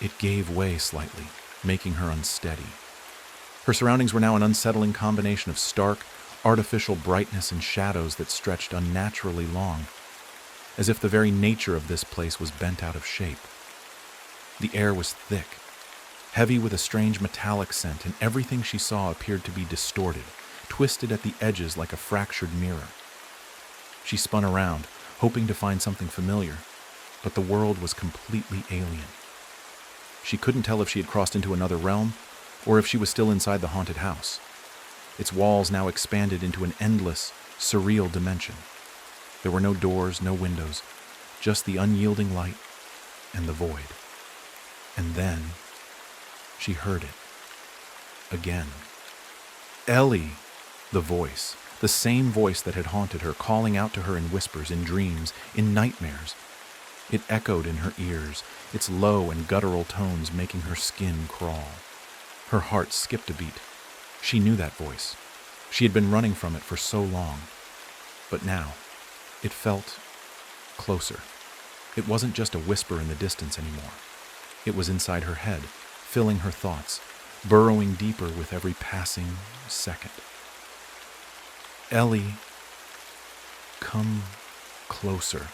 it gave way slightly, making her unsteady. Her surroundings were now an unsettling combination of stark, artificial brightness and shadows that stretched unnaturally long. as if the very nature of this place was bent out of shape. The air was thick, heavy with a strange metallic scent, and everything she saw appeared to be distorted, twisted at the edges like a fractured mirror. She spun around, hoping to find something familiar, but the world was completely alien. She couldn't tell if she had crossed into another realm, or if she was still inside the haunted house. Its walls now expanded into an endless, surreal dimension. There were no doors, no windows, just the unyielding light and the void. And then she heard it. Again. Ellie! The voice. The same voice that had haunted her, calling out to her in whispers, in dreams, in nightmares. It echoed in her ears, its low and guttural tones making her skin crawl. Her heart skipped a beat. She knew that voice. She had been running from it for so long. But now, it felt closer. It wasn't just a whisper in the distance anymore. It was inside her head, filling her thoughts, burrowing deeper with every passing second. Ellie, come closer.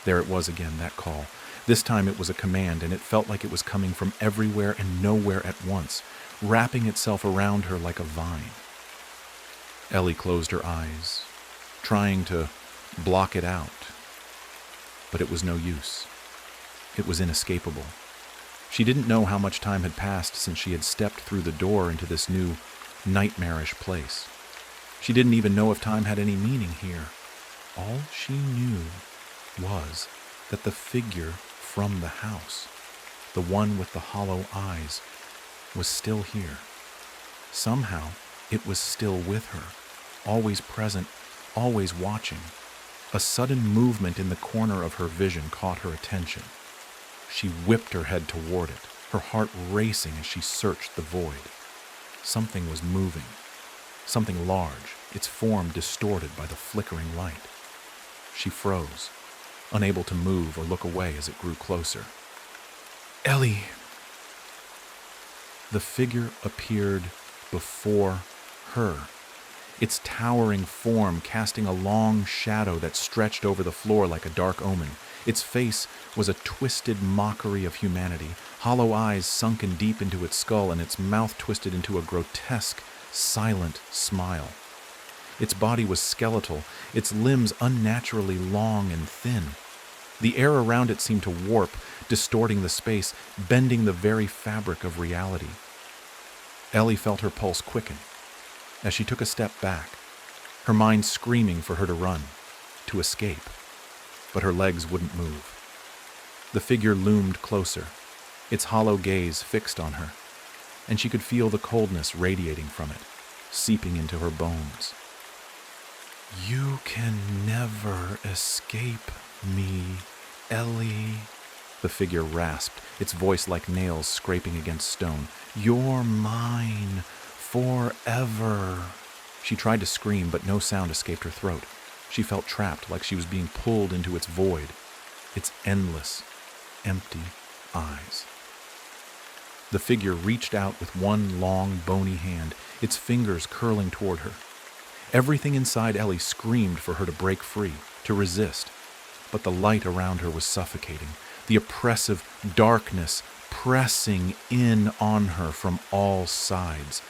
There it was again, that call. This time it was a command, and it felt like it was coming from everywhere and nowhere at once, wrapping itself around her like a vine. Ellie closed her eyes, trying to block it out. But it was no use. It was inescapable. She didn't know how much time had passed since she had stepped through the door into this new, nightmarish place. She didn't even know if time had any meaning here. All she knew was that the figure from the house, the one with the hollow eyes, was still here. Somehow, it was still with her, always present, always watching. A sudden movement in the corner of her vision caught her attention. She whipped her head toward it, her heart racing as she searched the void. Something was moving, something large, its form distorted by the flickering light. She froze, unable to move or look away as it grew closer. Ellie! The figure appeared before her, its towering form casting a long shadow that stretched over the floor like a dark omen. Its face was a twisted mockery of humanity, hollow eyes sunken deep into its skull and its mouth twisted into a grotesque, silent smile. Its body was skeletal, its limbs unnaturally long and thin. The air around it seemed to warp, distorting the space, bending the very fabric of reality. Ellie felt her pulse quicken as she took a step back, her mind screaming for her to run, to escape. But her legs wouldn't move. The figure loomed closer, its hollow gaze fixed on her, and she could feel the coldness radiating from it, seeping into her bones. You can never escape me, Ellie, the figure rasped, its voice like nails scraping against stone. You're mine, forever. She tried to scream, but no sound escaped her throat. She felt trapped, like she was being pulled into its void, its endless, empty eyes. The figure reached out with one long, bony hand, its fingers curling toward her. Everything inside Ellie screamed for her to break free, to resist. But the light around her was suffocating, the oppressive darkness pressing in on her from all sides.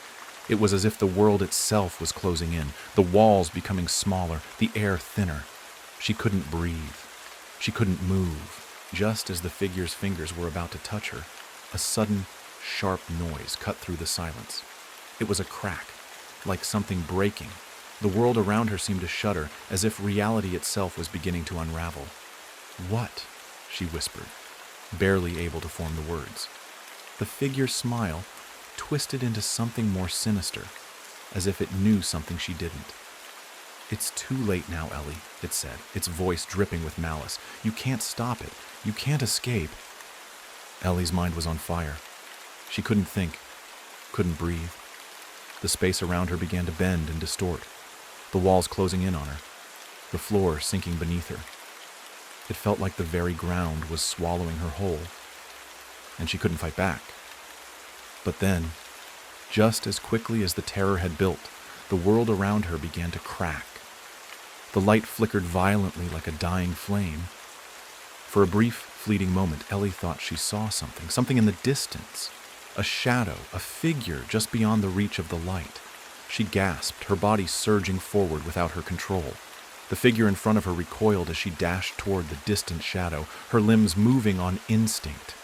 It was as if the world itself was closing in, the walls becoming smaller, the air thinner. She couldn't breathe. She couldn't move. Just as the figure's fingers were about to touch her, a sudden, sharp noise cut through the silence. It was a crack, like something breaking. The world around her seemed to shudder, as if reality itself was beginning to unravel. What? She whispered, barely able to form the words. The figure's smile twisted into something more sinister, as if it knew something she didn't. It's too late now, Ellie, it said, its voice dripping with malice. You can't stop it. You can't escape. Ellie's mind was on fire. She couldn't think, couldn't breathe. The space around her began to bend and distort, the walls closing in on her, the floor sinking beneath her. It felt like the very ground was swallowing her whole, and she couldn't fight back. But then, just as quickly as the terror had built, the world around her began to crack. The light flickered violently like a dying flame. For a brief, fleeting moment, Ellie thought she saw something in the distance. A shadow, a figure just beyond the reach of the light. She gasped, her body surging forward without her control. The figure in front of her recoiled as she dashed toward the distant shadow, her limbs moving on instinct.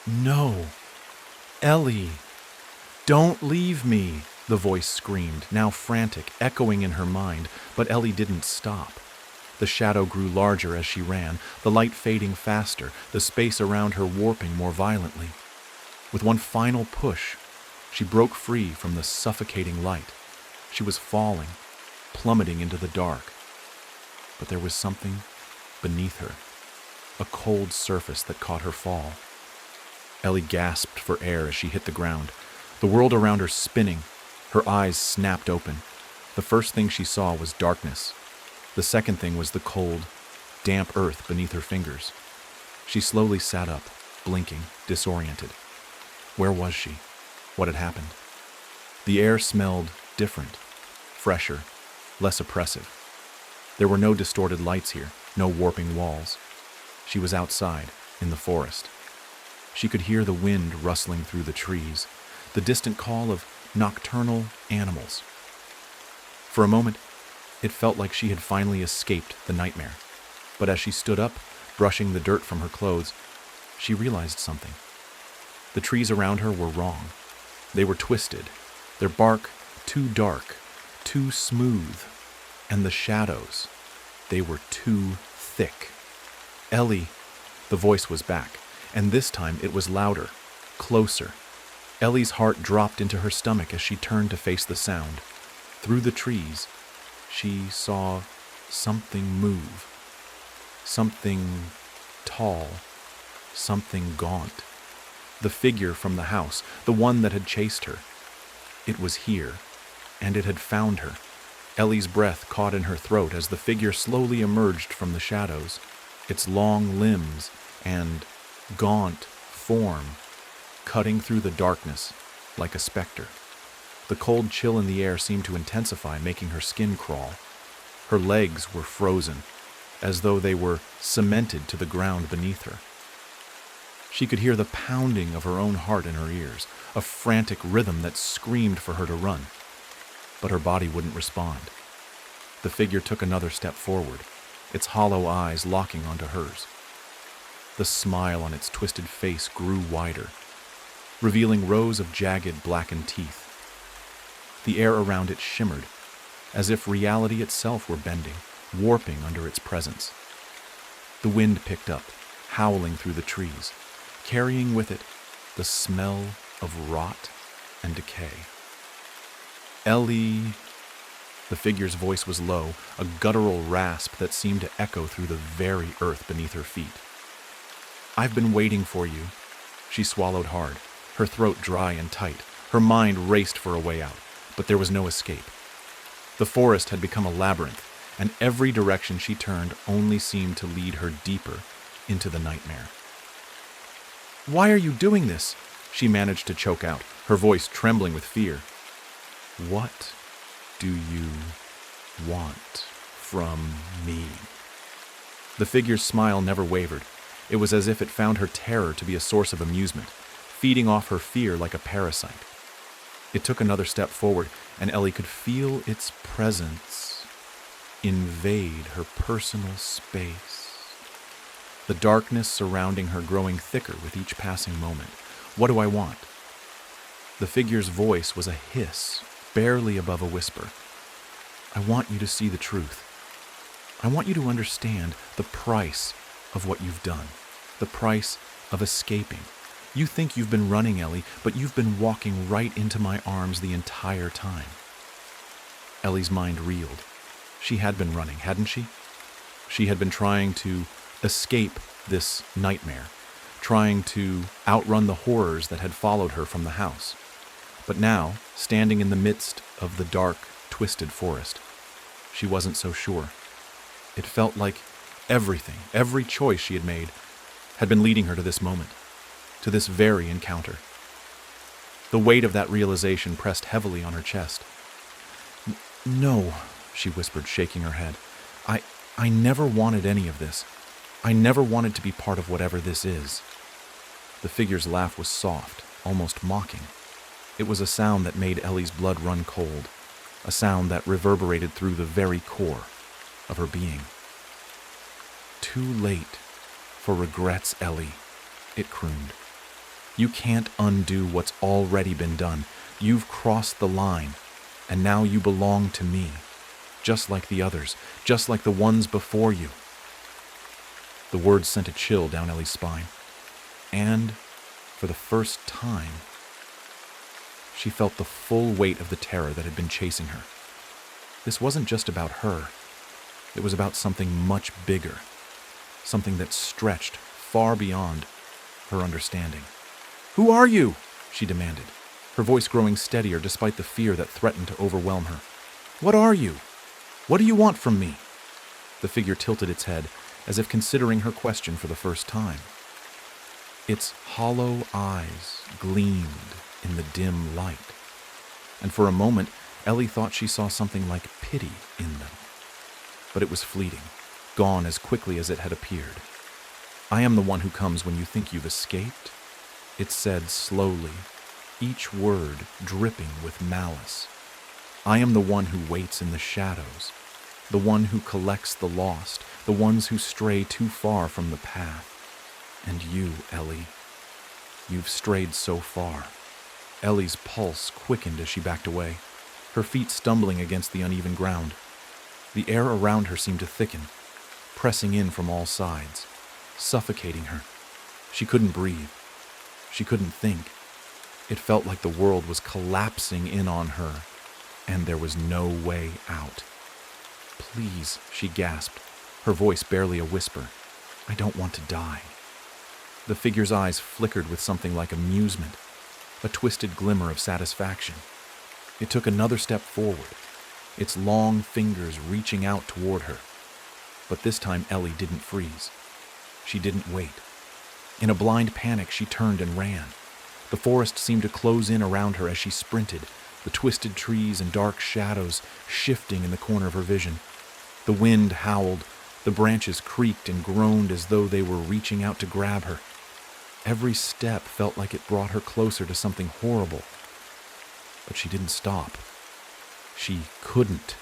"No! Ellie! Don't leave me!" the voice screamed, now frantic, echoing in her mind, but Ellie didn't stop. The shadow grew larger as she ran, the light fading faster, the space around her warping more violently. With one final push, she broke free from the suffocating light. She was falling, plummeting into the dark. But there was something beneath her, a cold surface that caught her fall. Ellie gasped for air as she hit the ground, the world around her spinning. Her eyes snapped open. The first thing she saw was darkness. The second thing was the cold, damp earth beneath her fingers. She slowly sat up, blinking, disoriented. Where was she? What had happened? The air smelled different, fresher, less oppressive. There were no distorted lights here, no warping walls. She was outside, in the forest. She could hear the wind rustling through the trees, the distant call of nocturnal animals. For a moment, it felt like she had finally escaped the nightmare. But as she stood up, brushing the dirt from her clothes, she realized something. The trees around her were wrong. They were twisted, their bark too dark, too smooth, and the shadows, they were too thick. "Ellie," the voice was back, and this time it was louder, closer. Ellie's heart dropped into her stomach as she turned to face the sound. Through the trees, she saw something move. Something tall, something gaunt. The figure from the house, the one that had chased her. It was here, and it had found her. Ellie's breath caught in her throat as the figure slowly emerged from the shadows, its long limbs and gaunt form cutting through the darkness like a specter. The cold chill in the air seemed to intensify, making her skin crawl. Her legs were frozen, as though they were cemented to the ground beneath her. She could hear the pounding of her own heart in her ears, a frantic rhythm that screamed for her to run. But her body wouldn't respond. The figure took another step forward, its hollow eyes locking onto hers. The smile on its twisted face grew wider, revealing rows of jagged, blackened teeth. The air around it shimmered, as if reality itself were bending, warping under its presence. The wind picked up, howling through the trees, carrying with it the smell of rot and decay. "Ellie," the figure's voice was low, a guttural rasp that seemed to echo through the very earth beneath her feet. "I've been waiting for you." She swallowed hard, her throat dry and tight. Her mind raced for a way out, but there was no escape. The forest had become a labyrinth, and every direction she turned only seemed to lead her deeper into the nightmare. "Why are you doing this?" she managed to choke out, her voice trembling with fear. "What do you want from me?" The figure's smile never wavered. It was as if it found her terror to be a source of amusement, feeding off her fear like a parasite. It took another step forward, and Ellie could feel its presence invade her personal space. The darkness surrounding her growing thicker with each passing moment. "What do I want?" The figure's voice was a hiss, barely above a whisper. "I want you to see the truth. I want you to understand the price of what you've done, the price of escaping. You think you've been running, Ellie, but you've been walking right into my arms the entire time." Ellie's mind reeled. She had been running, hadn't she? She had been trying to escape this nightmare, trying to outrun the horrors that had followed her from the house. But now, standing in the midst of the dark, twisted forest, she wasn't so sure. It felt like everything, every choice she had made, had been leading her to this moment, to this very encounter. The weight of that realization pressed heavily on her chest. "No," she whispered, shaking her head. I never wanted any of this. I never wanted to be part of whatever this is. The figure's laugh was soft, almost mocking. It was a sound that made Ellie's blood run cold, a sound that reverberated through the very core of her being. Too late for regrets, Ellie, it crooned. You can't undo what's already been done. You've crossed the line, and now you belong to me, just like the others, just like the ones before you. The words sent a chill down Ellie's spine, and, for the first time, she felt the full weight of the terror that had been chasing her. This wasn't just about her. It was about something much bigger, something that stretched far beyond her understanding. "Who are you?" she demanded, her voice growing steadier despite the fear that threatened to overwhelm her. "What are you? What do you want from me?" The figure tilted its head, as if considering her question for the first time. Its hollow eyes gleamed in the dim light, and for a moment Ellie thought she saw something like pity in them. But it was fleeting, gone as quickly as it had appeared. "I am the one who comes when you think you've escaped," it said slowly, each word dripping with malice. "I am the one who waits in the shadows, the one who collects the lost, the ones who stray too far from the path. And you, Ellie, you've strayed so far." Ellie's pulse quickened as she backed away, her feet stumbling against the uneven ground. The air around her seemed to thicken, pressing in from all sides, suffocating her. She couldn't breathe. She couldn't think. It felt like the world was collapsing in on her, and there was no way out. "Please," she gasped, her voice barely a whisper. "I don't want to die." The figure's eyes flickered with something like amusement, a twisted glimmer of satisfaction. It took another step forward, its long fingers reaching out toward her. But this time Ellie didn't freeze. She didn't wait. In a blind panic, she turned and ran. The forest seemed to close in around her as she sprinted, the twisted trees and dark shadows shifting in the corner of her vision. The wind howled, the branches creaked and groaned as though they were reaching out to grab her. Every step felt like it brought her closer to something horrible. But she didn't stop. She couldn't.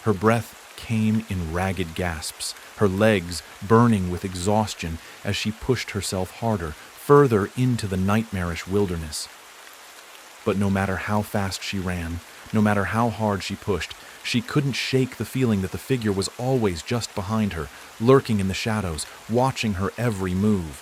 Her breath came in ragged gasps, her legs burning with exhaustion as she pushed herself harder, further into the nightmarish wilderness. But no matter how fast she ran, no matter how hard she pushed, she couldn't shake the feeling that the figure was always just behind her, lurking in the shadows, watching her every move.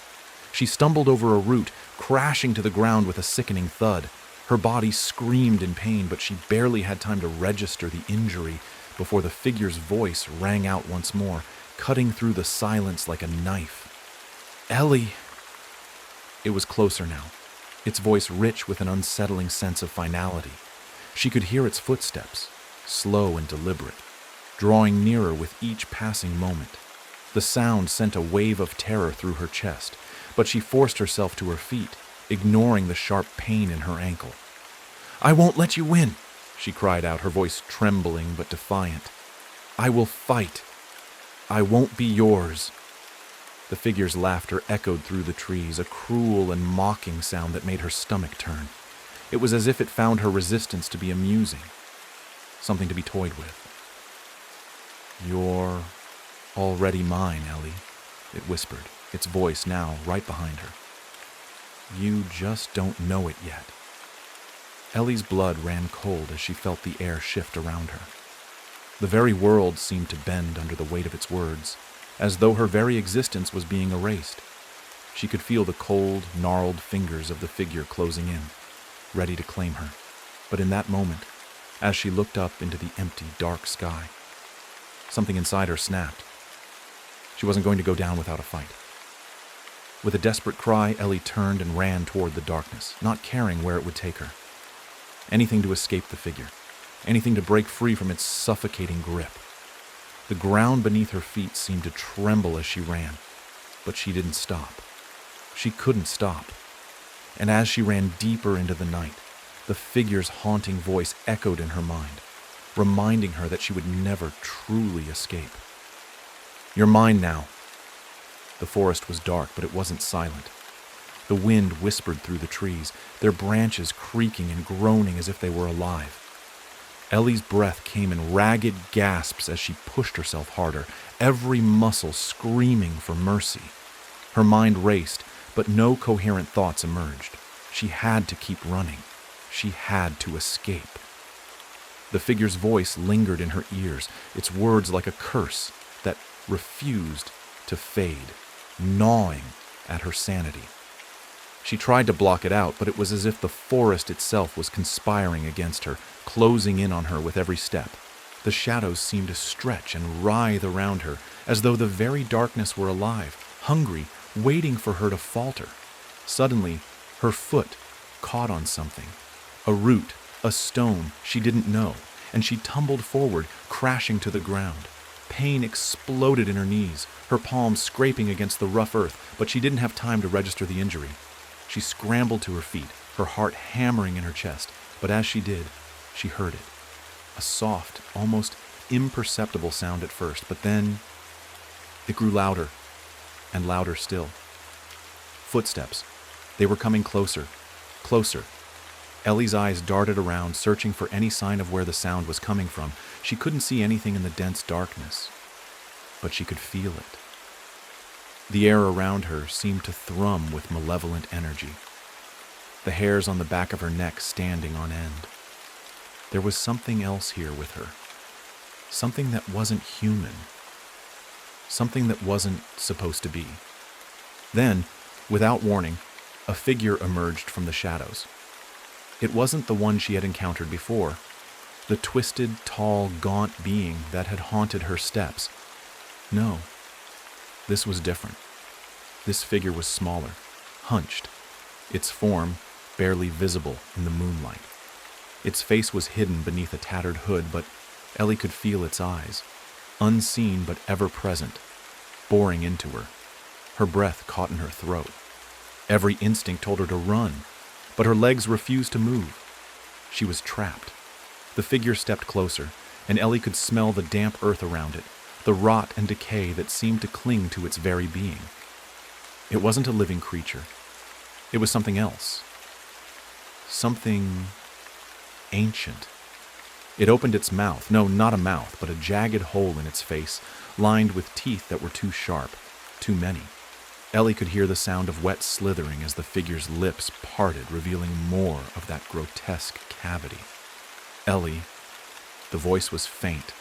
She stumbled over a root, crashing to the ground with a sickening thud. Her body screamed in pain, but she barely had time to register the injury before the figure's voice rang out once more, cutting through the silence like a knife. "Ellie!" It was closer now, its voice rich with an unsettling sense of finality. She could hear its footsteps, slow and deliberate, drawing nearer with each passing moment. The sound sent a wave of terror through her chest, but she forced herself to her feet, ignoring the sharp pain in her ankle. "I won't let you win," she cried out, her voice trembling but defiant. "I will fight. I won't be yours." The figure's laughter echoed through the trees, a cruel and mocking sound that made her stomach turn. It was as if it found her resistance to be amusing, something to be toyed with. "You're already mine, Ellie," it whispered, its voice now right behind her. "You just don't know it yet." Ellie's blood ran cold as she felt the air shift around her. The very world seemed to bend under the weight of its words, as though her very existence was being erased. She could feel the cold, gnarled fingers of the figure closing in, ready to claim her. But in that moment, as she looked up into the empty, dark sky, something inside her snapped. She wasn't going to go down without a fight. With a desperate cry, Ellie turned and ran toward the darkness, not caring where it would take her. Anything to escape the figure, anything to break free from its suffocating grip. The ground beneath her feet seemed to tremble as she ran, but she didn't stop. She couldn't stop. And as she ran deeper into the night, the figure's haunting voice echoed in her mind. reminding her that she would never truly escape. "You're mine now." The forest was dark, but it wasn't silent. The wind whispered through the trees, their branches creaking and groaning as if they were alive. Ellie's breath came in ragged gasps as she pushed herself harder, every muscle screaming for mercy. Her mind raced, but no coherent thoughts emerged. She had to keep running. She had to escape. The figure's voice lingered in her ears, its words like a curse that refused to fade, gnawing at her sanity. She tried to block it out, but it was as if the forest itself was conspiring against her, closing in on her with every step. The shadows seemed to stretch and writhe around her, as though the very darkness were alive, hungry, waiting for her to falter. Suddenly, her foot caught on something. A root, a stone she didn't know, and she tumbled forward, crashing to the ground. Pain exploded in her knees, her palms scraping against the rough earth, but she didn't have time to register the injury. She scrambled to her feet, her heart hammering in her chest, but as she did, she heard it. A soft, almost imperceptible sound at first, but then it grew louder and louder still. Footsteps. They were coming closer, closer. Ellie's eyes darted around, searching for any sign of where the sound was coming from. She couldn't see anything in the dense darkness, but she could feel it. The air around her seemed to thrum with malevolent energy, the hairs on the back of her neck standing on end. There was something else here with her, something that wasn't human, something that wasn't supposed to be. Then, without warning, a figure emerged from the shadows. It wasn't the one she had encountered before, the twisted, tall, gaunt being that had haunted her steps. No. This was different. This figure was smaller, hunched, its form barely visible in the moonlight. Its face was hidden beneath a tattered hood, but Ellie could feel its eyes, unseen but ever present, boring into her. Her breath caught in her throat. Every instinct told her to run, but her legs refused to move. She was trapped. The figure stepped closer, and Ellie could smell the damp earth around it, the rot and decay that seemed to cling to its very being. It wasn't a living creature. It was something else. Something ancient. It opened its mouth, no, not a mouth, but a jagged hole in its face, lined with teeth that were too sharp, too many. Ellie could hear the sound of wet slithering as the figure's lips parted, revealing more of that grotesque cavity. Ellie, the voice was faint,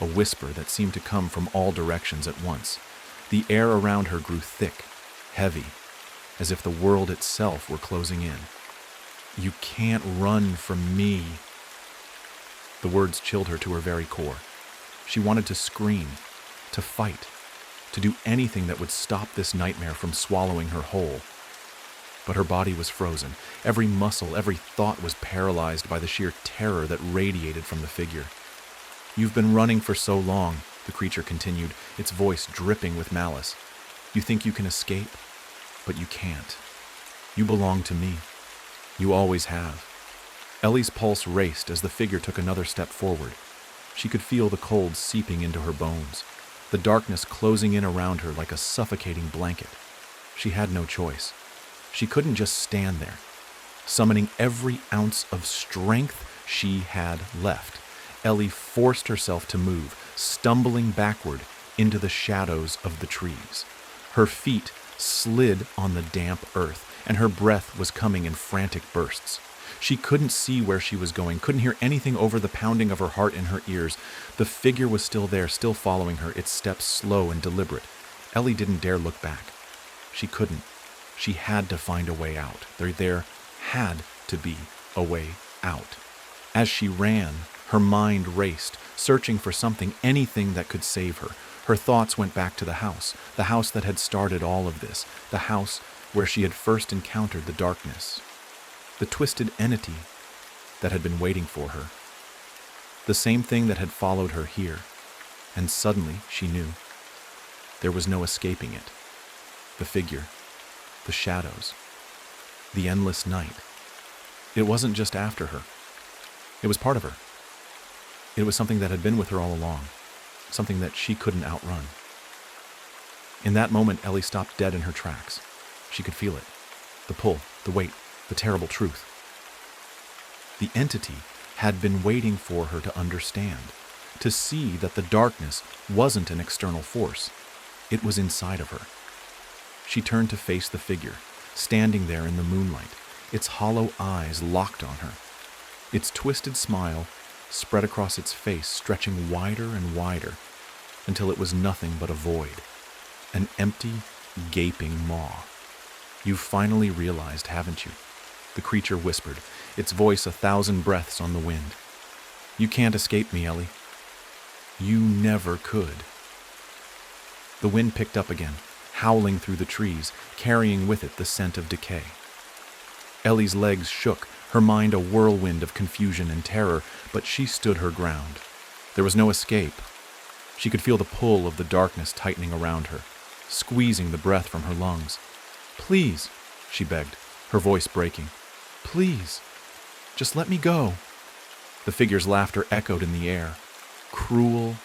a whisper that seemed to come from all directions at once. The air around her grew thick, heavy, as if the world itself were closing in. "You can't run from me." The words chilled her to her very core. She wanted to scream, to fight, to do anything that would stop this nightmare from swallowing her whole. But her body was frozen. Every muscle, every thought was paralyzed by the sheer terror that radiated from the figure. "You've been running for so long," the creature continued, its voice dripping with malice. "You think you can escape, but you can't. You belong to me. You always have." Ellie's pulse raced as the figure took another step forward. She could feel the cold seeping into her bones, the darkness closing in around her like a suffocating blanket. She had no choice. She couldn't just stand there. Summoning every ounce of strength she had left, Ellie forced herself to move, stumbling backward into the shadows of the trees. Her feet slid on the damp earth, and her breath was coming in frantic bursts. She couldn't see where she was going, couldn't hear anything over the pounding of her heart in her ears. The figure was still there, still following her, its steps slow and deliberate. Ellie didn't dare look back. She couldn't. She had to find a way out. There had to be a way out. As she ran, her mind raced, searching for something, anything that could save her. Her thoughts went back to the house that had started all of this, the house where she had first encountered the darkness, the twisted entity that had been waiting for her, the same thing that had followed her here. And suddenly she knew. There was no escaping it. The figure, the shadows, the endless night. It wasn't just after her. It was part of her. It was something that had been with her all along, something that she couldn't outrun. In that moment, Ellie stopped dead in her tracks. She could feel it. The pull, the weight, the terrible truth. The entity had been waiting for her to understand, to see that the darkness wasn't an external force. It was inside of her. She turned to face the figure, standing there in the moonlight, its hollow eyes locked on her. Its twisted smile spread across its face, stretching wider and wider, until it was nothing but a void, an empty, gaping maw. "You've finally realized, haven't you?" the creature whispered, its voice 1,000 breaths on the wind. "You can't escape me, Ellie. You never could." The wind picked up again, howling through the trees, carrying with it the scent of decay. Ellie's legs shook, her mind a whirlwind of confusion and terror, but she stood her ground. There was no escape. She could feel the pull of the darkness tightening around her, squeezing the breath from her lungs. "Please," she begged, her voice breaking. "Please, just let me go." The figure's laughter echoed in the air, cruel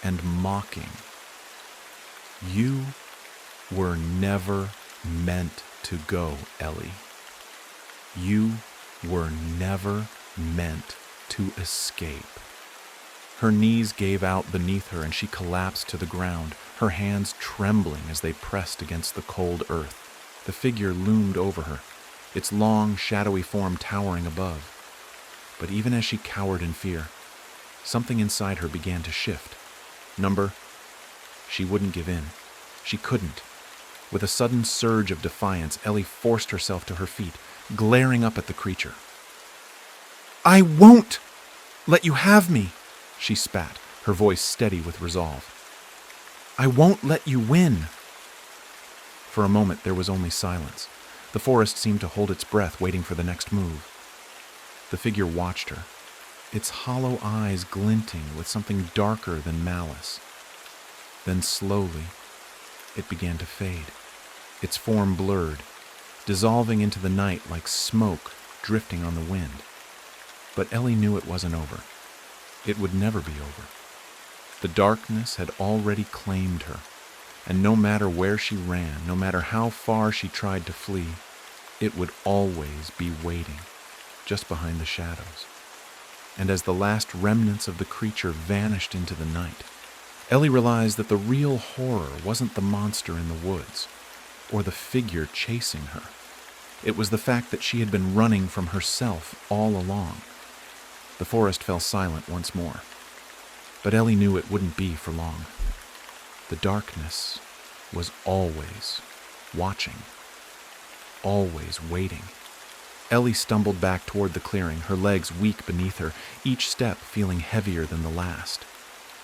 and mocking. "You were never meant to go, Ellie. You were never meant to escape." Her knees gave out beneath her and she collapsed to the ground, her hands trembling as they pressed against the cold earth. The figure loomed over her, its long, shadowy form towering above. But even as she cowered in fear, something inside her began to shift. She wouldn't give in. She couldn't. With a sudden surge of defiance, Ellie forced herself to her feet, glaring up at the creature. "I won't let you have me," she spat, her voice steady with resolve. "I won't let you win." For a moment, there was only silence. The forest seemed to hold its breath, waiting for the next move. The figure watched her, its hollow eyes glinting with something darker than malice. Then slowly, it began to fade. Its form blurred, dissolving into the night like smoke drifting on the wind. But Ellie knew it wasn't over. It would never be over. The darkness had already claimed her, and no matter where she ran, no matter how far she tried to flee, it would always be waiting, just behind the shadows. And as the last remnants of the creature vanished into the night, Ellie realized that the real horror wasn't the monster in the woods, or the figure chasing her. It was the fact that she had been running from herself all along. The forest fell silent once more, but Ellie knew it wouldn't be for long. The darkness was always watching, always waiting. Ellie stumbled back toward the clearing, her legs weak beneath her, each step feeling heavier than the last.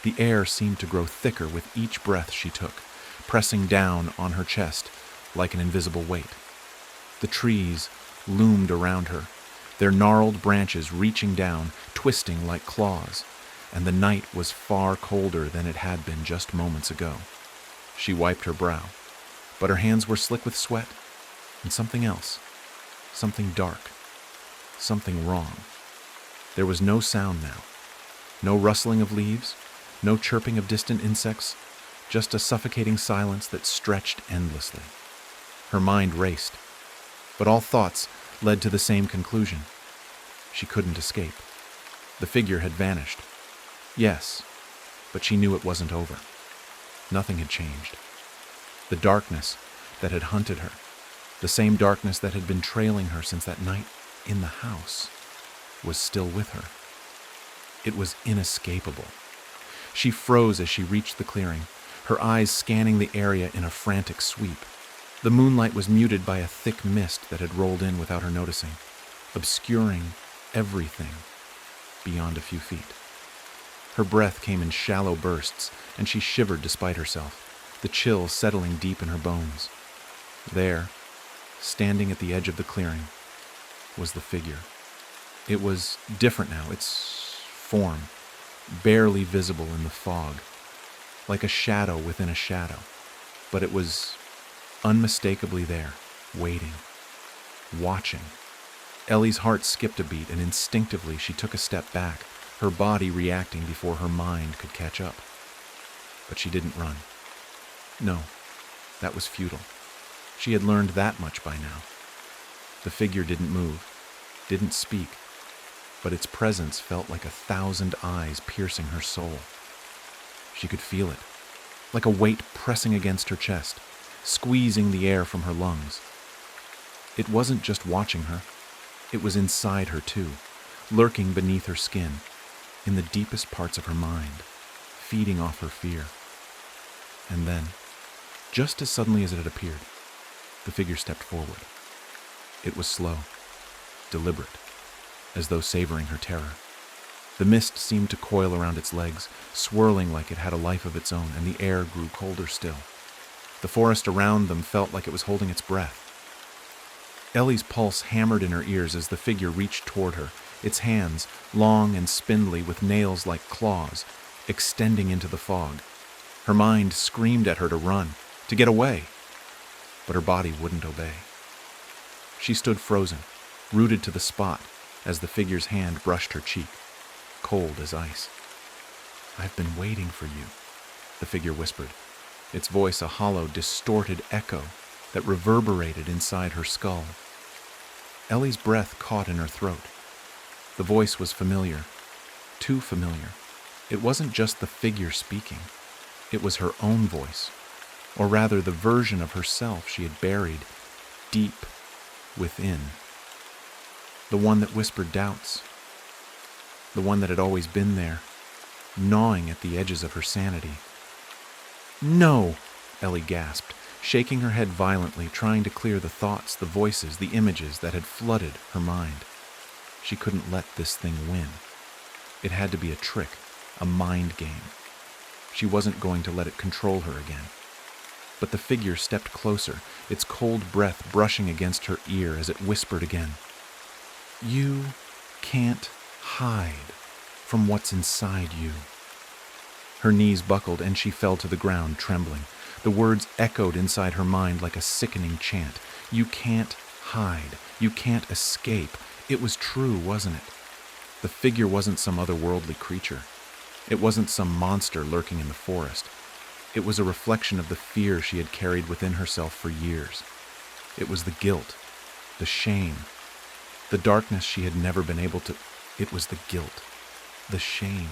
The air seemed to grow thicker with each breath she took, pressing down on her chest like an invisible weight. The trees loomed around her, their gnarled branches reaching down, twisting like claws, and the night was far colder than it had been just moments ago. She wiped her brow, but her hands were slick with sweat, and something else, something dark, something wrong. There was no sound now, no rustling of leaves, no chirping of distant insects, just a suffocating silence that stretched endlessly. Her mind raced, but all thoughts led to the same conclusion. She couldn't escape. The figure had vanished. Yes, but she knew it wasn't over. Nothing had changed. The darkness that had hunted her, the same darkness that had been trailing her since that night in the house, was still with her. It was inescapable. She froze as she reached the clearing, her eyes scanning the area in a frantic sweep. The moonlight was muted by a thick mist that had rolled in without her noticing, obscuring everything beyond a few feet. Her breath came in shallow bursts, and she shivered despite herself, the chill settling deep in her bones. There, standing at the edge of the clearing, was the figure. It was different now, its form, barely visible in the fog, like a shadow within a shadow, but it was unmistakably there, waiting, watching. Ellie's heart skipped a beat, and instinctively she took a step back, her body reacting before her mind could catch up. But she didn't run. No, that was futile. She had learned that much by now. The figure didn't move, didn't speak, but its presence felt like 1,000 eyes piercing her soul. She could feel it, like a weight pressing against her chest, squeezing the air from her lungs. It wasn't just watching her, it was inside her too, lurking beneath her skin, in the deepest parts of her mind, feeding off her fear. And then, just as suddenly as it had appeared, the figure stepped forward. It was slow, deliberate, as though savoring her terror. The mist seemed to coil around its legs, swirling like it had a life of its own, and the air grew colder still. The forest around them felt like it was holding its breath. Ellie's pulse hammered in her ears as the figure reached toward her, its hands, long and spindly with nails like claws, extending into the fog. Her mind screamed at her to run, to get away, but her body wouldn't obey. She stood frozen, rooted to the spot, as the figure's hand brushed her cheek, cold as ice. "I've been waiting for you," the figure whispered, its voice a hollow, distorted echo that reverberated inside her skull. Ellie's breath caught in her throat. The voice was familiar, too familiar. It wasn't just the figure speaking. It was her own voice, or rather the version of herself she had buried deep within. The one that whispered doubts. The one that had always been there, gnawing at the edges of her sanity. "No!" Ellie gasped, shaking her head violently, trying to clear the thoughts, the voices, the images that had flooded her mind. She couldn't let this thing win. It had to be a trick, a mind game. She wasn't going to let it control her again. But the figure stepped closer, its cold breath brushing against her ear as it whispered again. "You can't hide from what's inside you." Her knees buckled and she fell to the ground, trembling. The words echoed inside her mind like a sickening chant. You can't hide. You can't escape. It was true, wasn't it? The figure wasn't some otherworldly creature. It wasn't some monster lurking in the forest. It was a reflection of the fear she had carried within herself for years. It was the guilt, the shame, the darkness she had never been able to... It was the guilt, the shame,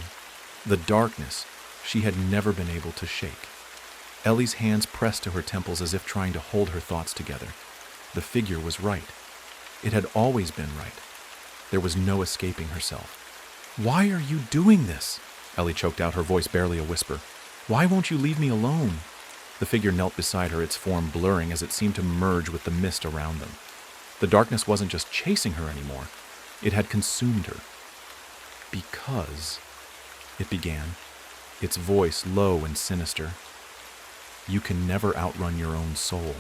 the darkness she had never been able to shake. Ellie's hands pressed to her temples as if trying to hold her thoughts together. The figure was right. It had always been right. There was no escaping herself. "Why are you doing this?" Ellie choked out, her voice barely a whisper. "Why won't you leave me alone?" The figure knelt beside her, its form blurring as it seemed to merge with the mist around them. The darkness wasn't just chasing her anymore. It had consumed her. "Because," it began, its voice low and sinister, "you can never outrun your own soul."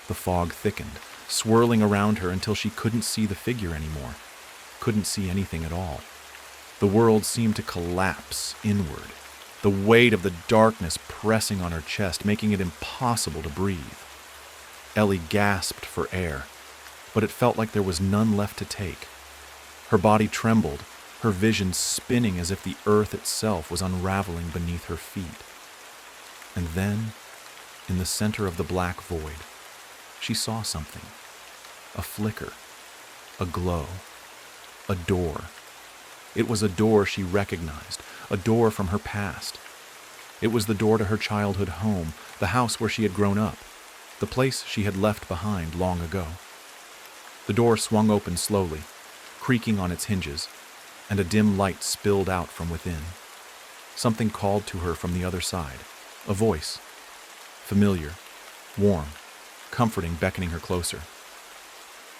The fog thickened, swirling around her until she couldn't see the figure anymore, couldn't see anything at all. The world seemed to collapse inward, the weight of the darkness pressing on her chest, making it impossible to breathe. Ellie gasped for air, but it felt like there was none left to take. Her body trembled, her vision spinning as if the earth itself was unraveling beneath her feet. And then, in the center of the black void, she saw something. A flicker, a glow, a door. It was a door she recognized, a door from her past. It was the door to her childhood home, the house where she had grown up, the place she had left behind long ago. The door swung open slowly, creaking on its hinges, and a dim light spilled out from within. Something called to her from the other side, a voice, familiar, warm, comforting, beckoning her closer.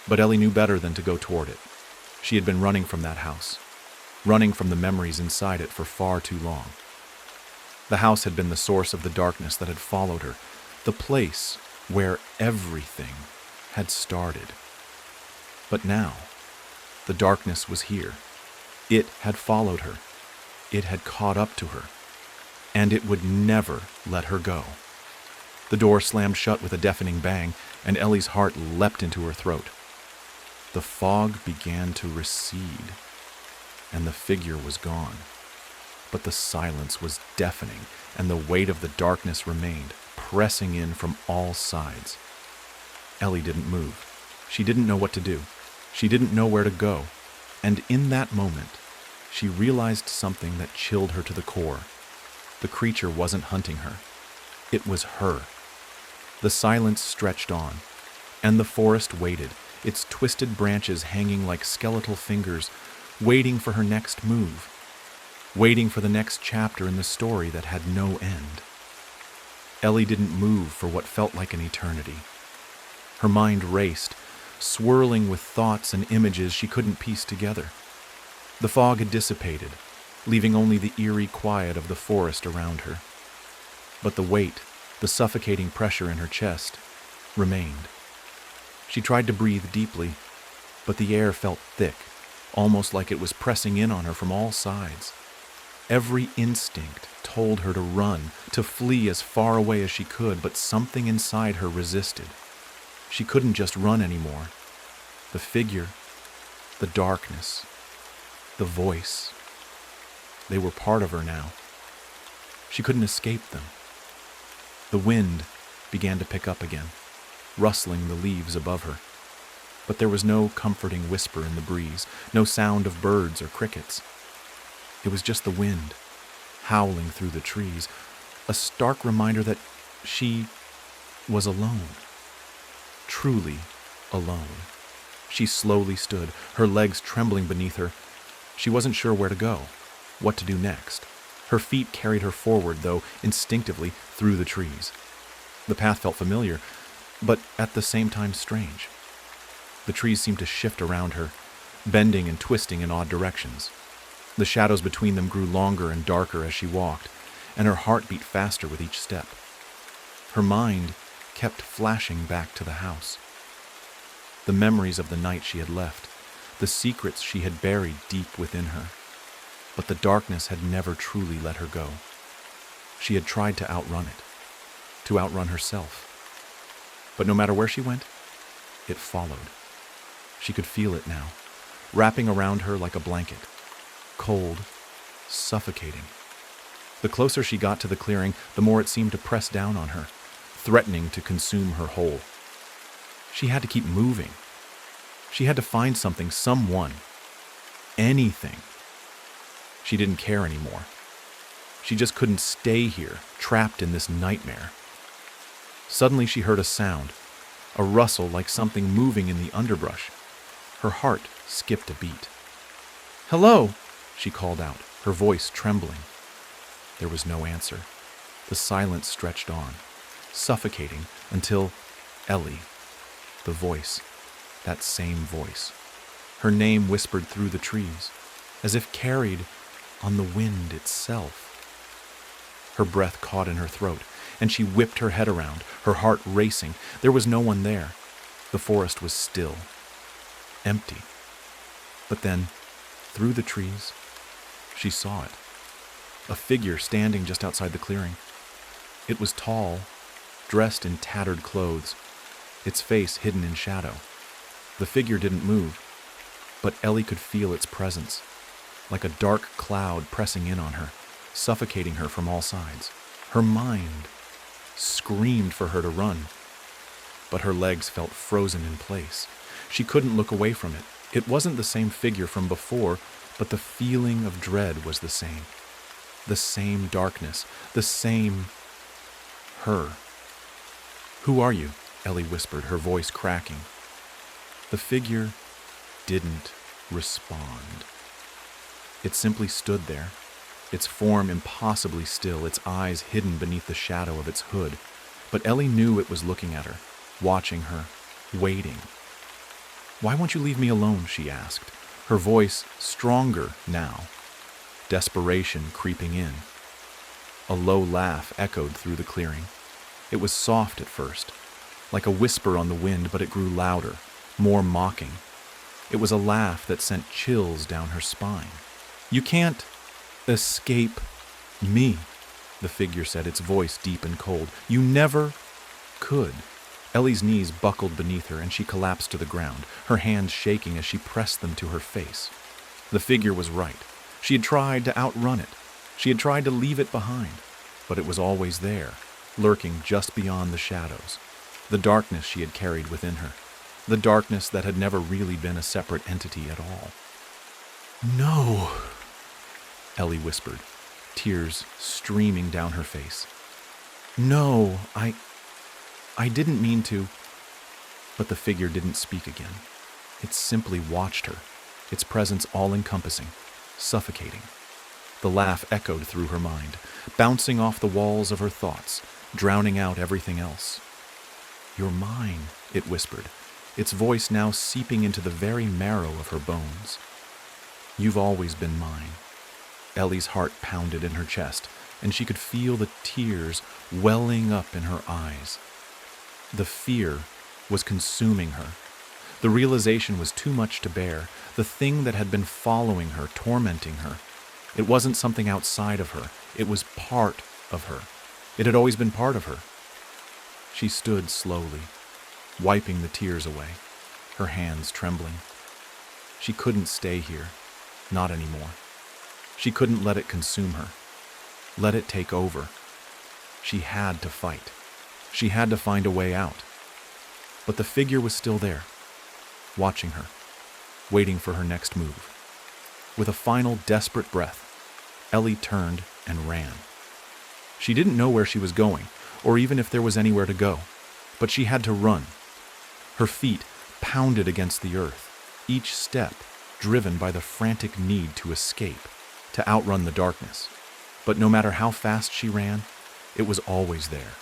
But Ellie knew better than to go toward it. She had been running from that house, running from the memories inside it for far too long. The house had been the source of the darkness that had followed her, the place where everything had started. But now, the darkness was here. It had followed her. It had caught up to her. And it would never let her go. The door slammed shut with a deafening bang, and Ellie's heart leapt into her throat. The fog began to recede. and the figure was gone. But the silence was deafening, and the weight of the darkness remained, pressing in from all sides. Ellie didn't move. She didn't know what to do. She didn't know where to go. And in that moment, she realized something that chilled her to the core. The creature wasn't hunting her. It was her. The silence stretched on, and the forest waited, its twisted branches hanging like skeletal fingers, waiting for her next move, waiting for the next chapter in the story that had no end. Ellie didn't move for what felt like an eternity. Her mind raced, swirling with thoughts and images she couldn't piece together. The fog had dissipated, leaving only the eerie quiet of the forest around her. But the weight, the suffocating pressure in her chest, remained. She tried to breathe deeply, but the air felt thick, almost like it was pressing in on her from all sides. Every instinct told her to run, to flee as far away as she could, but something inside her resisted. She couldn't just run anymore. The figure, the darkness, the voice, they were part of her now. She couldn't escape them. The wind began to pick up again, rustling the leaves above her. But there was no comforting whisper in the breeze, no sound of birds or crickets. It was just the wind, howling through the trees, a stark reminder that she was alone. Truly alone. She slowly stood, her legs trembling beneath her. She wasn't sure where to go, what to do next. Her feet carried her forward, though instinctively, through the trees. The path felt familiar, but at the same time strange. The trees seemed to shift around her, bending and twisting in odd directions. The shadows between them grew longer and darker as she walked, and her heart beat faster with each step. Her mind kept flashing back to the house. The memories of the night she had left, the secrets she had buried deep within her. But the darkness had never truly let her go. She had tried to outrun it, to outrun herself. But no matter where she went, it followed. She could feel it now, wrapping around her like a blanket, cold, suffocating. The closer she got to the clearing, the more it seemed to press down on her, threatening to consume her whole. She had to keep moving. She had to find something, someone, anything. She didn't care anymore. She just couldn't stay here, trapped in this nightmare. Suddenly she heard a sound, a rustle like something moving in the underbrush. Her heart skipped a beat. "Hello," she called out, her voice trembling. There was no answer. The silence stretched on, suffocating until Ellie, the voice, that same voice. Her name whispered through the trees, as if carried on the wind itself. Her breath caught in her throat, and she whipped her head around, her heart racing. There was no one there. The forest was still, empty. But then, through the trees, she saw it. A figure standing just outside the clearing. It was tall, dressed in tattered clothes, its face hidden in shadow. The figure didn't move, but Ellie could feel its presence, like a dark cloud pressing in on her, suffocating her from all sides. Her mind screamed for her to run, but her legs felt frozen in place. She couldn't look away from it. It wasn't the same figure from before, but the feeling of dread was the same. The same darkness, the same her. "Who are you?" Ellie whispered, her voice cracking. The figure didn't respond. It simply stood there, its form impossibly still, its eyes hidden beneath the shadow of its hood. But Ellie knew it was looking at her, watching her, waiting. "Why won't you leave me alone?" she asked, her voice stronger now, desperation creeping in. A low laugh echoed through the clearing. It was soft at first, like a whisper on the wind, but it grew louder, more mocking. It was a laugh that sent chills down her spine. "You can't escape me," the figure said, its voice deep and cold. "You never could." Ellie's knees buckled beneath her, and she collapsed to the ground, her hands shaking as she pressed them to her face. The figure was right. She had tried to outrun it. She had tried to leave it behind, but it was always there, lurking just beyond the shadows. The darkness she had carried within her. The darkness that had never really been a separate entity at all. "No," Ellie whispered, tears streaming down her face. "No, I didn't mean to." But the figure didn't speak again. It simply watched her, its presence all-encompassing, suffocating. The laugh echoed through her mind, bouncing off the walls of her thoughts, drowning out everything else. "You're mine," it whispered, its voice now seeping into the very marrow of her bones. "You've always been mine." Ellie's heart pounded in her chest, and she could feel the tears welling up in her eyes. The fear was consuming her. The realization was too much to bear, the thing that had been following her, tormenting her. It wasn't something outside of her, it was part of her. It had always been part of her. She stood slowly, wiping the tears away, her hands trembling. She couldn't stay here, not anymore. She couldn't let it consume her, let it take over. She had to fight. She had to find a way out. But the figure was still there, watching her, waiting for her next move. With a final desperate breath, Ellie turned and ran. She didn't know where she was going, or even if there was anywhere to go, but she had to run. Her feet pounded against the earth, each step driven by the frantic need to escape, to outrun the darkness. But no matter how fast she ran, it was always there,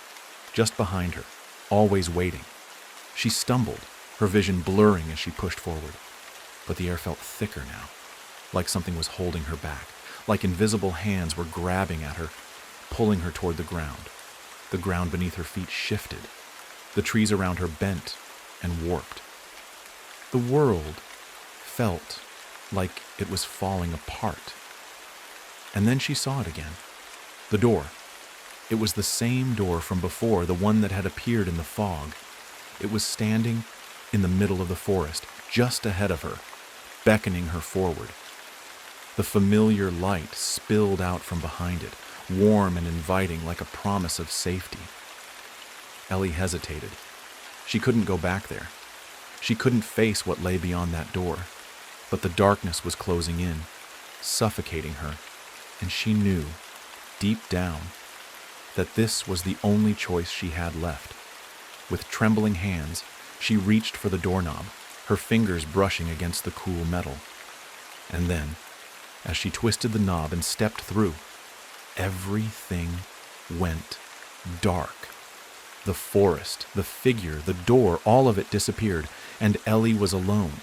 just behind her, always waiting. She stumbled, her vision blurring as she pushed forward. But the air felt thicker now, like something was holding her back, like invisible hands were grabbing at her, pulling her toward the ground. The ground beneath her feet shifted. The trees around her bent and warped. The world felt like it was falling apart. And then she saw it again. The door. It was the same door from before, the one that had appeared in the fog. It was standing in the middle of the forest, just ahead of her, beckoning her forward. The familiar light spilled out from behind it, warm and inviting like a promise of safety. Ellie hesitated. She couldn't go back there. She couldn't face what lay beyond that door. But the darkness was closing in, suffocating her, and she knew, deep down, that this was the only choice she had left. With trembling hands, she reached for the doorknob, her fingers brushing against the cool metal. And then, as she twisted the knob and stepped through, everything went dark. The forest, the figure, the door, all of it disappeared, and Ellie was alone.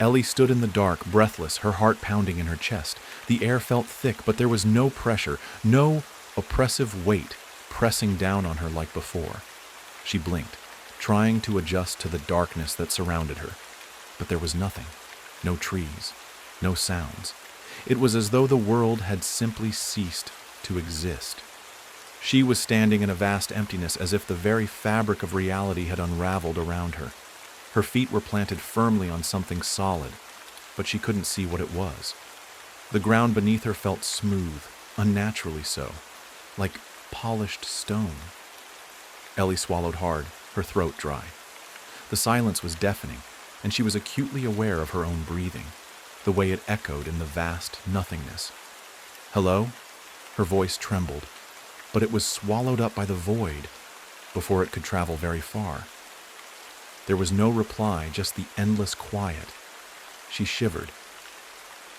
Ellie stood in the dark, breathless, her heart pounding in her chest. The air felt thick, but there was no pressure, no oppressive weight pressing down on her like before. She blinked, trying to adjust to the darkness that surrounded her. But there was nothing. No trees, no sounds. It was as though the world had simply ceased to exist. She was standing in a vast emptiness, as if the very fabric of reality had unraveled around her. Her feet were planted firmly on something solid, but she couldn't see what it was. The ground beneath her felt smooth, unnaturally so, like polished stone. Ellie swallowed hard, her throat dry. The silence was deafening, and she was acutely aware of her own breathing, the way it echoed in the vast nothingness. "Hello?" Her voice trembled, but it was swallowed up by the void before it could travel very far. There was no reply, just the endless quiet. She shivered.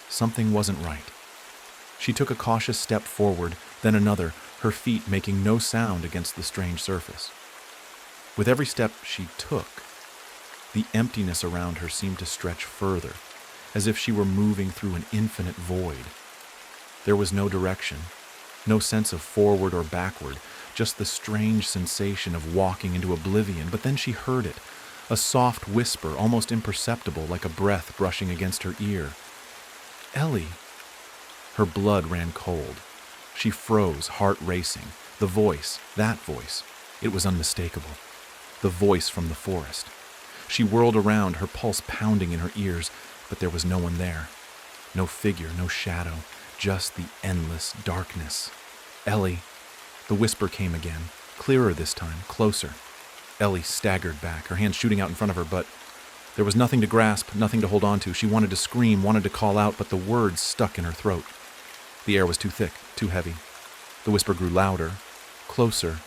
Something wasn't right. She took a cautious step forward, then another, her feet making no sound against the strange surface. With every step she took, the emptiness around her seemed to stretch further, as if she were moving through an infinite void. There was no direction, no sense of forward or backward, just the strange sensation of walking into oblivion. But then she heard it, a soft whisper, almost imperceptible, like a breath brushing against her ear. "Ellie!" Her blood ran cold. She froze, heart racing. The voice, that voice, it was unmistakable. The voice from the forest. She whirled around, her pulse pounding in her ears, but there was no one there. No figure, no shadow, just the endless darkness. Ellie. The whisper came again, clearer this time, closer. Ellie staggered back, her hands shooting out in front of her, but there was nothing to grasp, nothing to hold on to. She wanted to scream, wanted to call out, but the words stuck in her throat. The air was too thick, too heavy. The whisper grew louder, closer,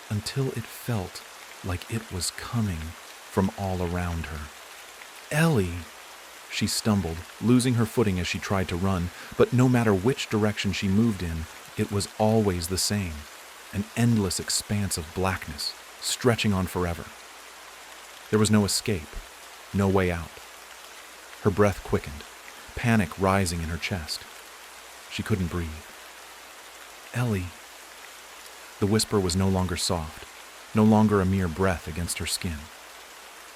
until it felt like it was coming from all around her. Ellie! She stumbled, losing her footing as she tried to run, but no matter which direction she moved in, it was always the same. An endless expanse of blackness, stretching on forever. There was no escape, no way out. Her breath quickened, panic rising in her chest. She couldn't breathe. Ellie. The whisper was no longer soft, no longer a mere breath against her skin.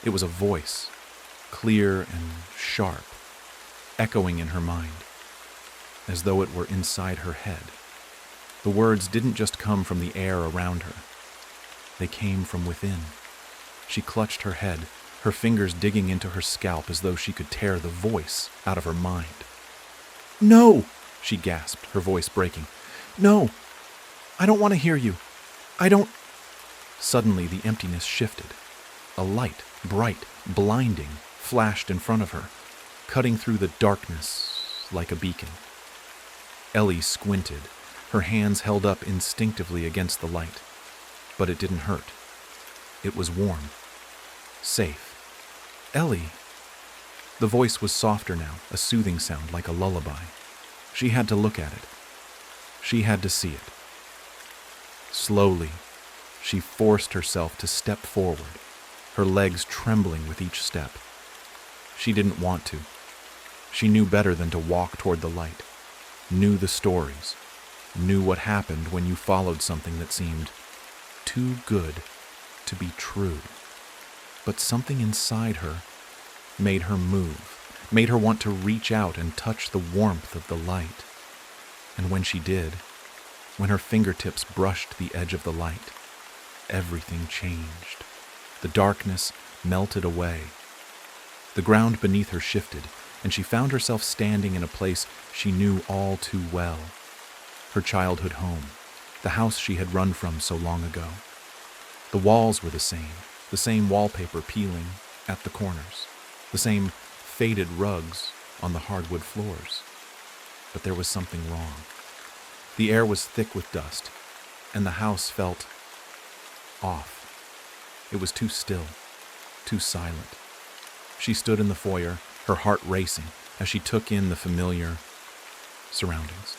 It was a voice, clear and sharp, echoing in her mind, as though it were inside her head. The words didn't just come from the air around her. They came from within. She clutched her head, her fingers digging into her scalp as though she could tear the voice out of her mind. "No!" she gasped, her voice breaking. "No! I don't want to hear you. I don't—" Suddenly, the emptiness shifted. A light, bright, blinding, flashed in front of her, cutting through the darkness like a beacon. Ellie squinted, her hands held up instinctively against the light. But it didn't hurt. It was warm. Safe. Ellie. The voice was softer now, a soothing sound like a lullaby. She had to look at it. She had to see it. Slowly, she forced herself to step forward, her legs trembling with each step. She didn't want to. She knew better than to walk toward the light, knew the stories, knew what happened when you followed something that seemed too good to be true. But something inside her made her move, made her want to reach out and touch the warmth of the light. And when she did, when her fingertips brushed the edge of the light, everything changed. The darkness melted away. The ground beneath her shifted, and she found herself standing in a place she knew all too well. Her childhood home, the house she had run from so long ago. The walls were the same wallpaper peeling at the corners, the same faded rugs on the hardwood floors. But there was something wrong. The air was thick with dust, and the house felt off. It was too still, too silent. She stood in the foyer, her heart racing, as she took in the familiar surroundings.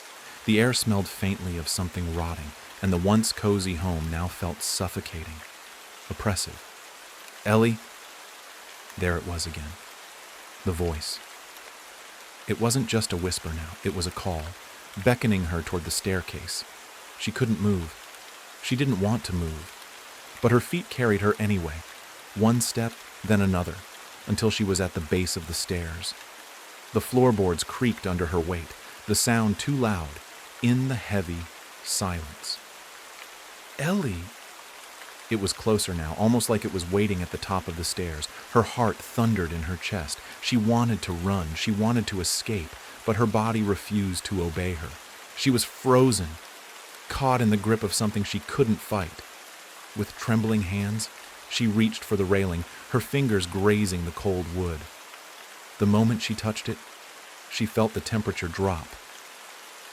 The air smelled faintly of something rotting, and the once cozy home now felt suffocating, oppressive. Ellie. There it was again. The voice. It wasn't just a whisper now, it was a call, beckoning her toward the staircase. She couldn't move. She didn't want to move. But her feet carried her anyway, one step, then another, until she was at the base of the stairs. The floorboards creaked under her weight, the sound too loud, in the heavy silence. Ellie! It was closer now, almost like it was waiting at the top of the stairs. Her heart thundered in her chest. She wanted to run, she wanted to escape, but her body refused to obey her. She was frozen, caught in the grip of something she couldn't fight. With trembling hands, she reached for the railing, her fingers grazing the cold wood. The moment she touched it, she felt the temperature drop.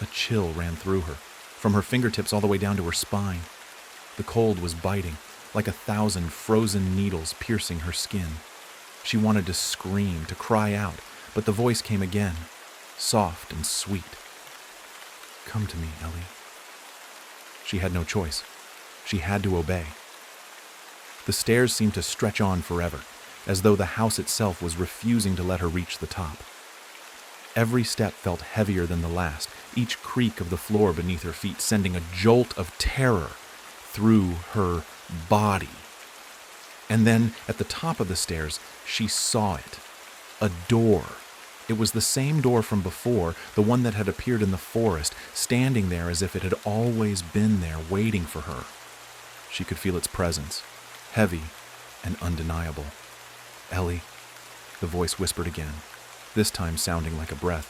A chill ran through her, from her fingertips all the way down to her spine. The cold was biting, like 1,000 frozen needles piercing her skin. She wanted to scream, to cry out, but the voice came again, soft and sweet. "Come to me, Ellie." She had no choice. She had to obey. The stairs seemed to stretch on forever, as though the house itself was refusing to let her reach the top. Every step felt heavier than the last, each creak of the floor beneath her feet sending a jolt of terror through her body. And then, at the top of the stairs, she saw it. A door. It was the same door from before, the one that had appeared in the forest, standing there as if it had always been there, waiting for her. She could feel its presence, heavy and undeniable. "Ellie," the voice whispered again, this time sounding like a breath.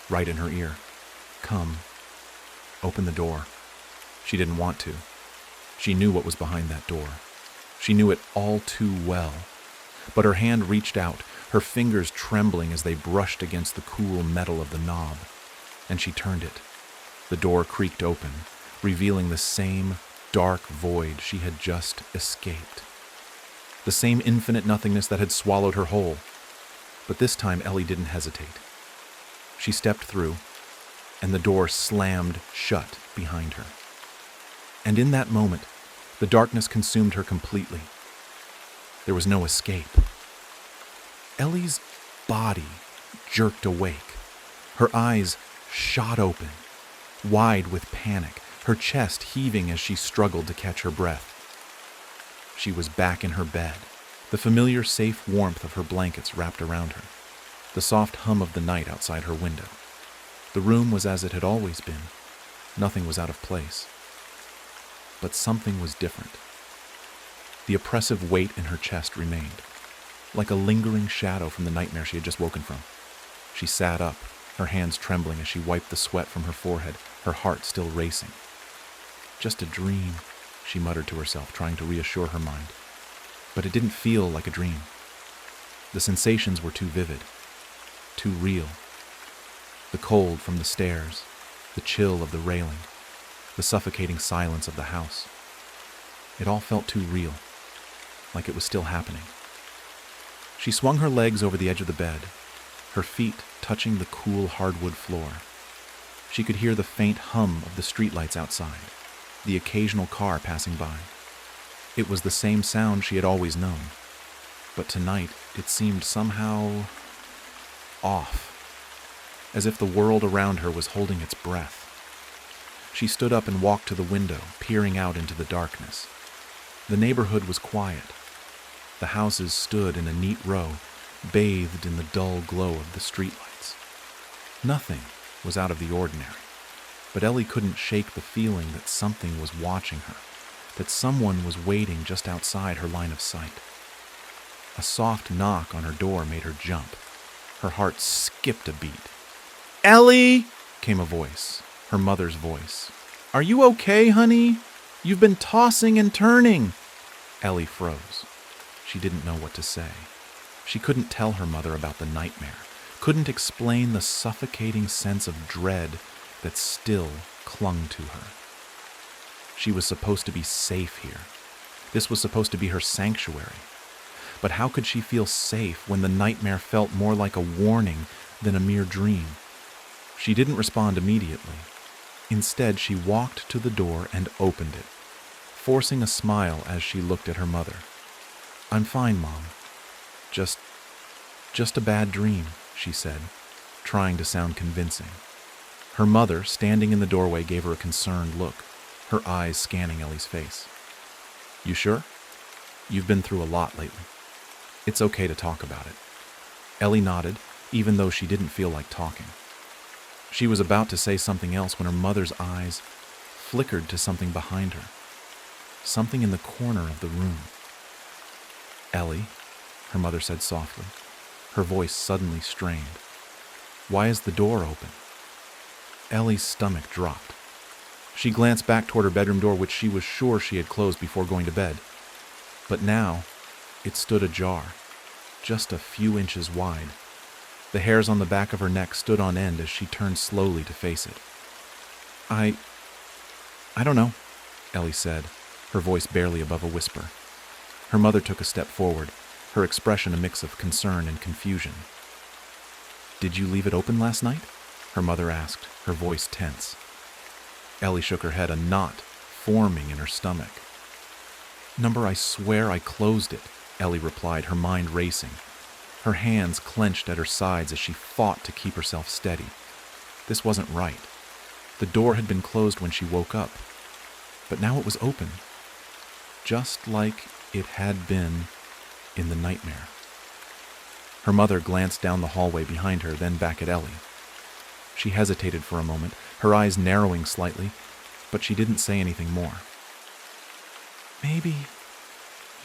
right in her ear. "Come, open the door." She didn't want to. She knew what was behind that door. She knew it all too well. But her hand reached out, her fingers trembling as they brushed against the cool metal of the knob, and she turned it. The door creaked open, revealing the same dark void she had just escaped. The same infinite nothingness that had swallowed her whole. But this time Ellie didn't hesitate. She stepped through, and the door slammed shut behind her. And in that moment, the darkness consumed her completely. There was no escape. Ellie's body jerked awake. Her eyes shot open, wide with panic, her chest heaving as she struggled to catch her breath. She was back in her bed, the familiar safe warmth of her blankets wrapped around her, the soft hum of the night outside her window. The room was as it had always been. Nothing was out of place. But something was different. The oppressive weight in her chest remained, like a lingering shadow from the nightmare she had just woken from. She sat up, her hands trembling as she wiped the sweat from her forehead, her heart still racing. "Just a dream," she muttered to herself, trying to reassure her mind. But it didn't feel like a dream. The sensations were too vivid, too real. The cold from the stairs, the chill of the railing, the suffocating silence of the house. It all felt too real, like it was still happening. She swung her legs over the edge of the bed, her feet touching the cool hardwood floor. She could hear the faint hum of the streetlights outside, the occasional car passing by. It was the same sound she had always known, but tonight it seemed somehow off, as if the world around her was holding its breath. She stood up and walked to the window, peering out into the darkness. The neighborhood was quiet. The houses stood in a neat row, bathed in the dull glow of the streetlights. Nothing was out of the ordinary, but Ellie couldn't shake the feeling that something was watching her, that someone was waiting just outside her line of sight. A soft knock on her door made her jump. Her heart skipped a beat. "Ellie!" came a voice, her mother's voice. "Are you okay, honey? You've been tossing and turning." Ellie froze. She didn't know what to say. She couldn't tell her mother about the nightmare, couldn't explain the suffocating sense of dread that still clung to her. She was supposed to be safe here. This was supposed to be her sanctuary. But how could she feel safe when the nightmare felt more like a warning than a mere dream? She didn't respond immediately. Instead, she walked to the door and opened it, forcing a smile as she looked at her mother. "I'm fine, Mom. Just a bad dream," she said, trying to sound convincing. Her mother, standing in the doorway, gave her a concerned look, her eyes scanning Ellie's face. "You sure? You've been through a lot lately. It's okay to talk about it." Ellie nodded, even though she didn't feel like talking. She was about to say something else when her mother's eyes flickered to something behind her, something in the corner of the room. "Ellie," her mother said softly, her voice suddenly strained. "Why is the door open?" Ellie's stomach dropped. She glanced back toward her bedroom door, which she was sure she had closed before going to bed. But now, it stood ajar, just a few inches wide. The hairs on the back of her neck stood on end as she turned slowly to face it. I don't know," Ellie said, her voice barely above a whisper. Her mother took a step forward, her expression a mix of concern and confusion. "Did you leave it open last night?" her mother asked, her voice tense. Ellie shook her head, a knot forming in her stomach. "Number, I swear I closed it," Ellie replied, her mind racing. Her hands clenched at her sides as she fought to keep herself steady. This wasn't right. The door had been closed when she woke up, but now it was open, just like it had been in the nightmare. Her mother glanced down the hallway behind her, then back at Ellie. She hesitated for a moment, her eyes narrowing slightly, but she didn't say anything more. "Maybe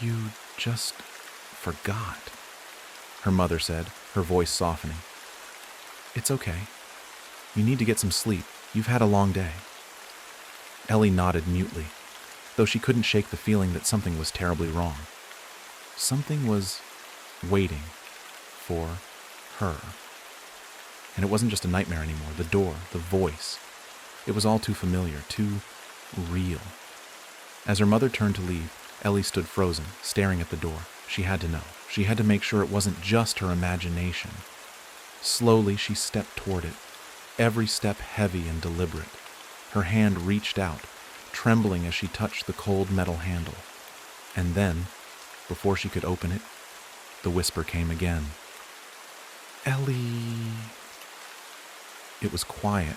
you just forgot," her mother said, her voice softening. "It's okay. You need to get some sleep. You've had a long day. Ellie nodded mutely, though she couldn't shake the feeling that something was terribly wrong. Something was waiting for her. And it wasn't just a nightmare anymore. The door, the voice. It was all too familiar, too real. As her mother turned to leave, Ellie stood frozen, staring at the door. She had to know. She had to make sure it wasn't just her imagination. Slowly, she stepped toward it, every step heavy and deliberate. Her hand reached out, trembling as she touched the cold metal handle. And then, before she could open it, the whisper came again. Ellie. It was quiet,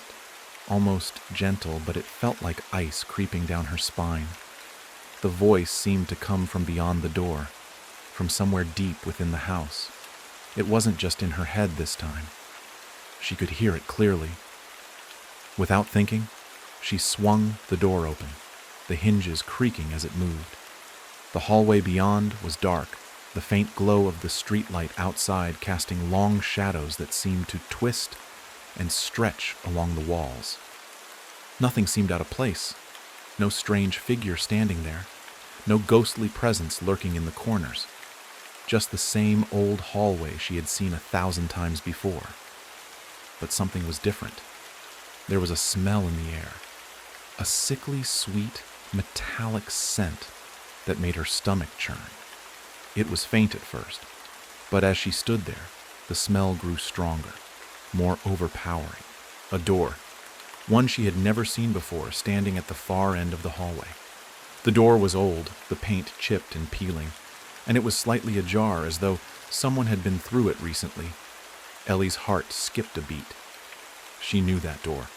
almost gentle, but it felt like ice creeping down her spine. The voice seemed to come from beyond the door, from somewhere deep within the house. It wasn't just in her head this time. She could hear it clearly. Without thinking, she swung the door open, the hinges creaking as it moved. The hallway beyond was dark, the faint glow of the streetlight outside casting long shadows that seemed to twist and stretch along the walls. Nothing seemed out of place. No strange figure standing there. No ghostly presence lurking in the corners. Just the same old hallway she had seen 1,000 times before. But something was different. There was a smell in the air. A sickly sweet, metallic scent that made her stomach churn. It was faint at first, but as she stood there, the smell grew stronger, more overpowering. A door, one she had never seen before, standing at the far end of the hallway. The door was old, the paint chipped and peeling, and it was slightly ajar as though someone had been through it recently. Ellie's heart skipped a beat. She knew that door.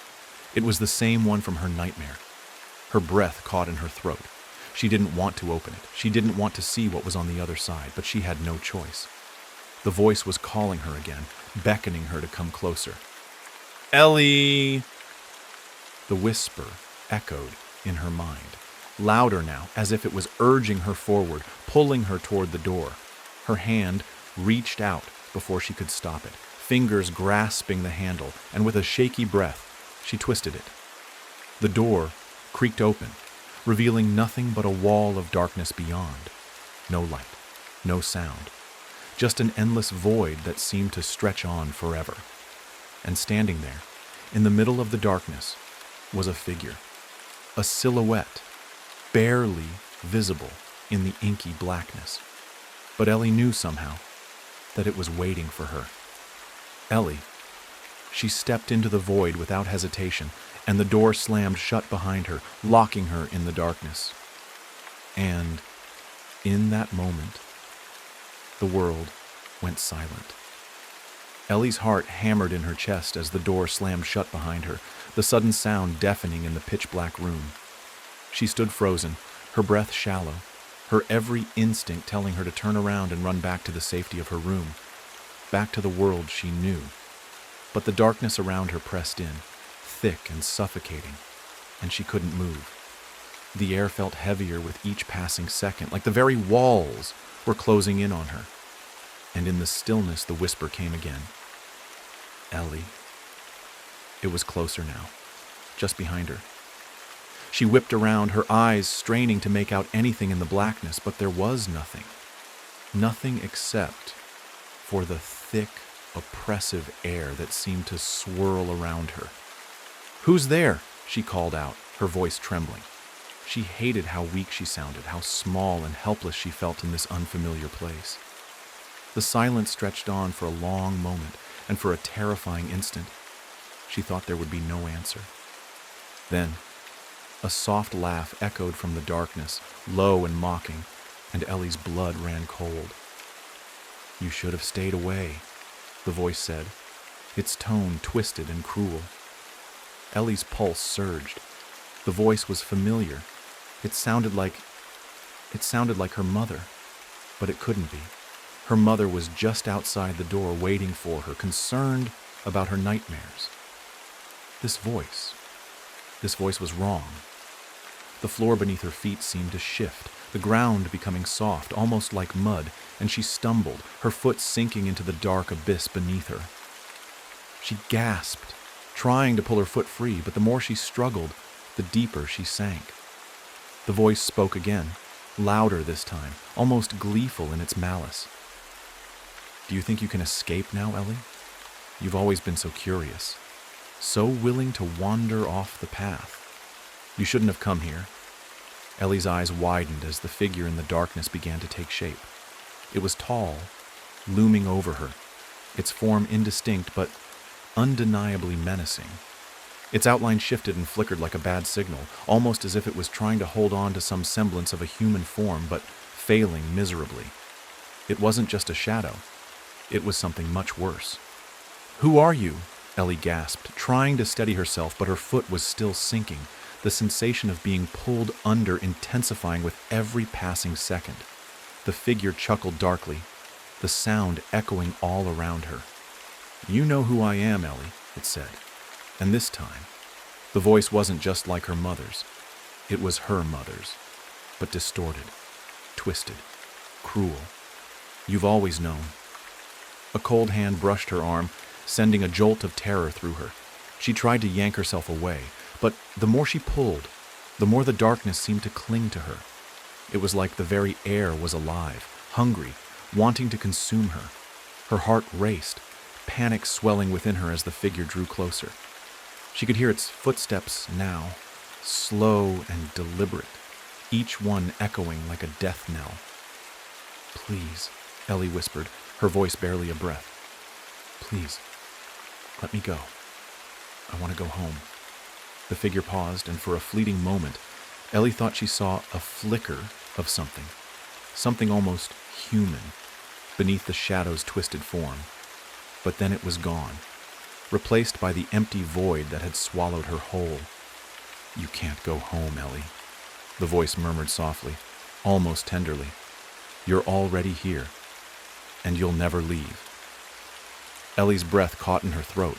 It was the same one from her nightmare. Her breath caught in her throat. She didn't want to open it. She didn't want to see what was on the other side, but she had no choice. The voice was calling her again, beckoning her to come closer. Ellie! The whisper echoed in her mind, louder now, as if it was urging her forward, pulling her toward the door. Her hand reached out before she could stop it, fingers grasping the handle, and with a shaky breath, she twisted it. The door creaked open, revealing nothing but a wall of darkness beyond. No light, no sound, just an endless void that seemed to stretch on forever. And standing there, in the middle of the darkness, was a figure, a silhouette, barely visible in the inky blackness. But Ellie knew somehow that it was waiting for her. Ellie. She stepped into the void without hesitation, and the door slammed shut behind her, locking her in the darkness. And in that moment, the world went silent. Ellie's heart hammered in her chest as the door slammed shut behind her, the sudden sound deafening in the pitch-black room. She stood frozen, her breath shallow, her every instinct telling her to turn around and run back to the safety of her room, back to the world she knew. But the darkness around her pressed in, thick and suffocating, and she couldn't move. The air felt heavier with each passing second, like the very walls were closing in on her. And in the stillness, the whisper came again. Ellie. It was closer now, just behind her. She whipped around, her eyes straining to make out anything in the blackness, but there was nothing. Nothing except for the thick, oppressive air that seemed to swirl around her. "Who's there?" she called out, her voice trembling. She hated how weak she sounded, how small and helpless she felt in this unfamiliar place. The silence stretched on for a long moment, and for a terrifying instant, she thought there would be no answer. Then, a soft laugh echoed from the darkness, low and mocking, and Ellie's blood ran cold. "You should have stayed away," the voice said, its tone twisted and cruel. Ellie's pulse surged. The voice was familiar. It sounded like her mother, but it couldn't be. Her mother was just outside the door waiting for her, concerned about her nightmares. This voice was wrong. The floor beneath her feet seemed to shift, the ground becoming soft, almost like mud, and she stumbled, her foot sinking into the dark abyss beneath her. She gasped, trying to pull her foot free, but the more she struggled, the deeper she sank. The voice spoke again, louder this time, almost gleeful in its malice. "Do you think you can escape now, Ellie? You've always been so curious, so willing to wander off the path. You shouldn't have come here." Ellie's eyes widened as the figure in the darkness began to take shape. It was tall, looming over her, its form indistinct but undeniably menacing. Its outline shifted and flickered like a bad signal, almost as if it was trying to hold on to some semblance of a human form, but failing miserably. It wasn't just a shadow. It was something much worse. "Who are you?" Ellie gasped, trying to steady herself, but her foot was still sinking, the sensation of being pulled under intensifying with every passing second. The figure chuckled darkly, the sound echoing all around her. "You know who I am, Ellie," it said. And this time, the voice wasn't just like her mother's. It was her mother's, but distorted, twisted, cruel. "You've always known." A cold hand brushed her arm, sending a jolt of terror through her. She tried to yank herself away, but the more she pulled, the more the darkness seemed to cling to her. It was like the very air was alive, hungry, wanting to consume her. Her heart raced, panic swelling within her as the figure drew closer. She could hear its footsteps now, slow and deliberate, each one echoing like a death knell. "Please," Ellie whispered, her voice barely a breath. "Please, let me go. I want to go home." The figure paused, and for a fleeting moment, Ellie thought she saw a flicker of something almost human, beneath the shadow's twisted form. But then it was gone, replaced by the empty void that had swallowed her whole. "You can't go home, Ellie," the voice murmured softly, almost tenderly. "You're already here, and you'll never leave." Ellie's breath caught in her throat.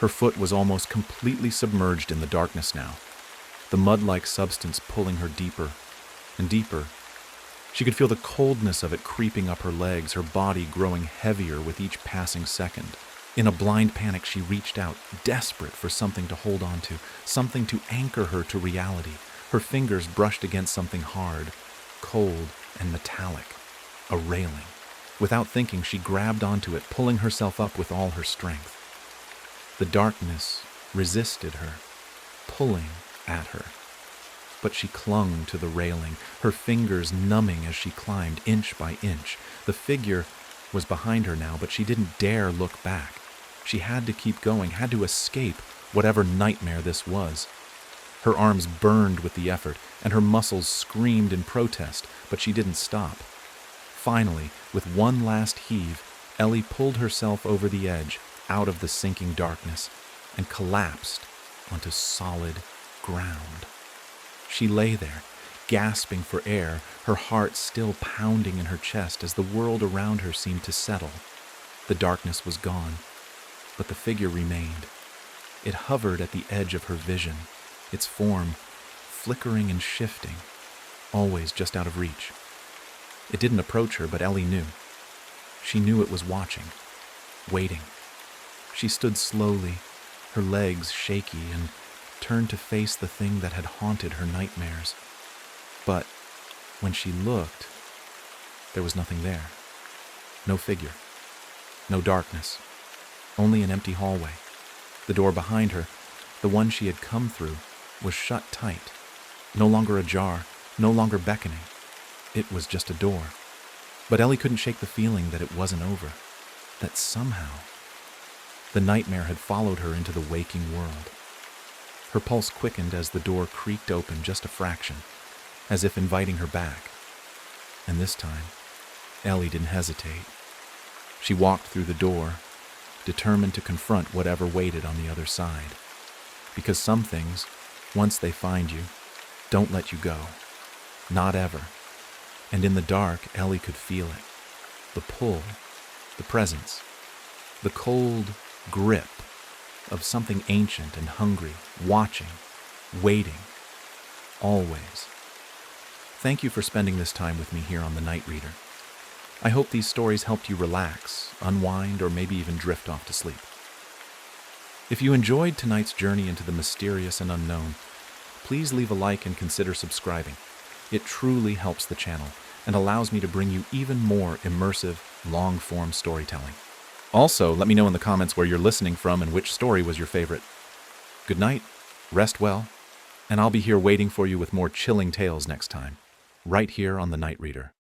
Her foot was almost completely submerged in the darkness now, the mud-like substance pulling her deeper and deeper. She could feel the coldness of it creeping up her legs, her body growing heavier with each passing second. In a blind panic, she reached out, desperate for something to hold on to, something to anchor her to reality. Her fingers brushed against something hard, cold, and metallic, a railing. Without thinking, she grabbed onto it, pulling herself up with all her strength. The darkness resisted her, pulling at her. But she clung to the railing, her fingers numbing as she climbed inch by inch. The figure was behind her now, but she didn't dare look back. She had to keep going, had to escape whatever nightmare this was. Her arms burned with the effort, and her muscles screamed in protest, but she didn't stop. Finally, with one last heave, Ellie pulled herself over the edge, out of the sinking darkness, and collapsed onto solid ground. She lay there, gasping for air, her heart still pounding in her chest as the world around her seemed to settle. The darkness was gone, but the figure remained. It hovered at the edge of her vision, its form flickering and shifting, always just out of reach. It didn't approach her, but Ellie knew. She knew it was watching, waiting. She stood slowly, her legs shaky, and turned to face the thing that had haunted her nightmares. But when she looked, there was nothing there. No figure, no darkness, only an empty hallway. The door behind her, the one she had come through, was shut tight, no longer ajar, no longer beckoning. It was just a door. But Ellie couldn't shake the feeling that it wasn't over, that somehow the nightmare had followed her into the waking world. Her pulse quickened as the door creaked open just a fraction, as if inviting her back. And this time, Ellie didn't hesitate. She walked through the door, determined to confront whatever waited on the other side. Because some things, once they find you, don't let you go. Not ever. And in the dark, Ellie could feel it. The pull, the presence, the cold grip of something ancient and hungry, watching, waiting, always. Thank you for spending this time with me here on The Night Reader. I hope these stories helped you relax, unwind, or maybe even drift off to sleep. If you enjoyed tonight's journey into the mysterious and unknown, please leave a like and consider subscribing. It truly helps the channel and allows me to bring you even more immersive, long-form storytelling. Also, let me know in the comments where you're listening from and which story was your favorite. Good night, rest well, and I'll be here waiting for you with more chilling tales next time, right here on The Night Reader.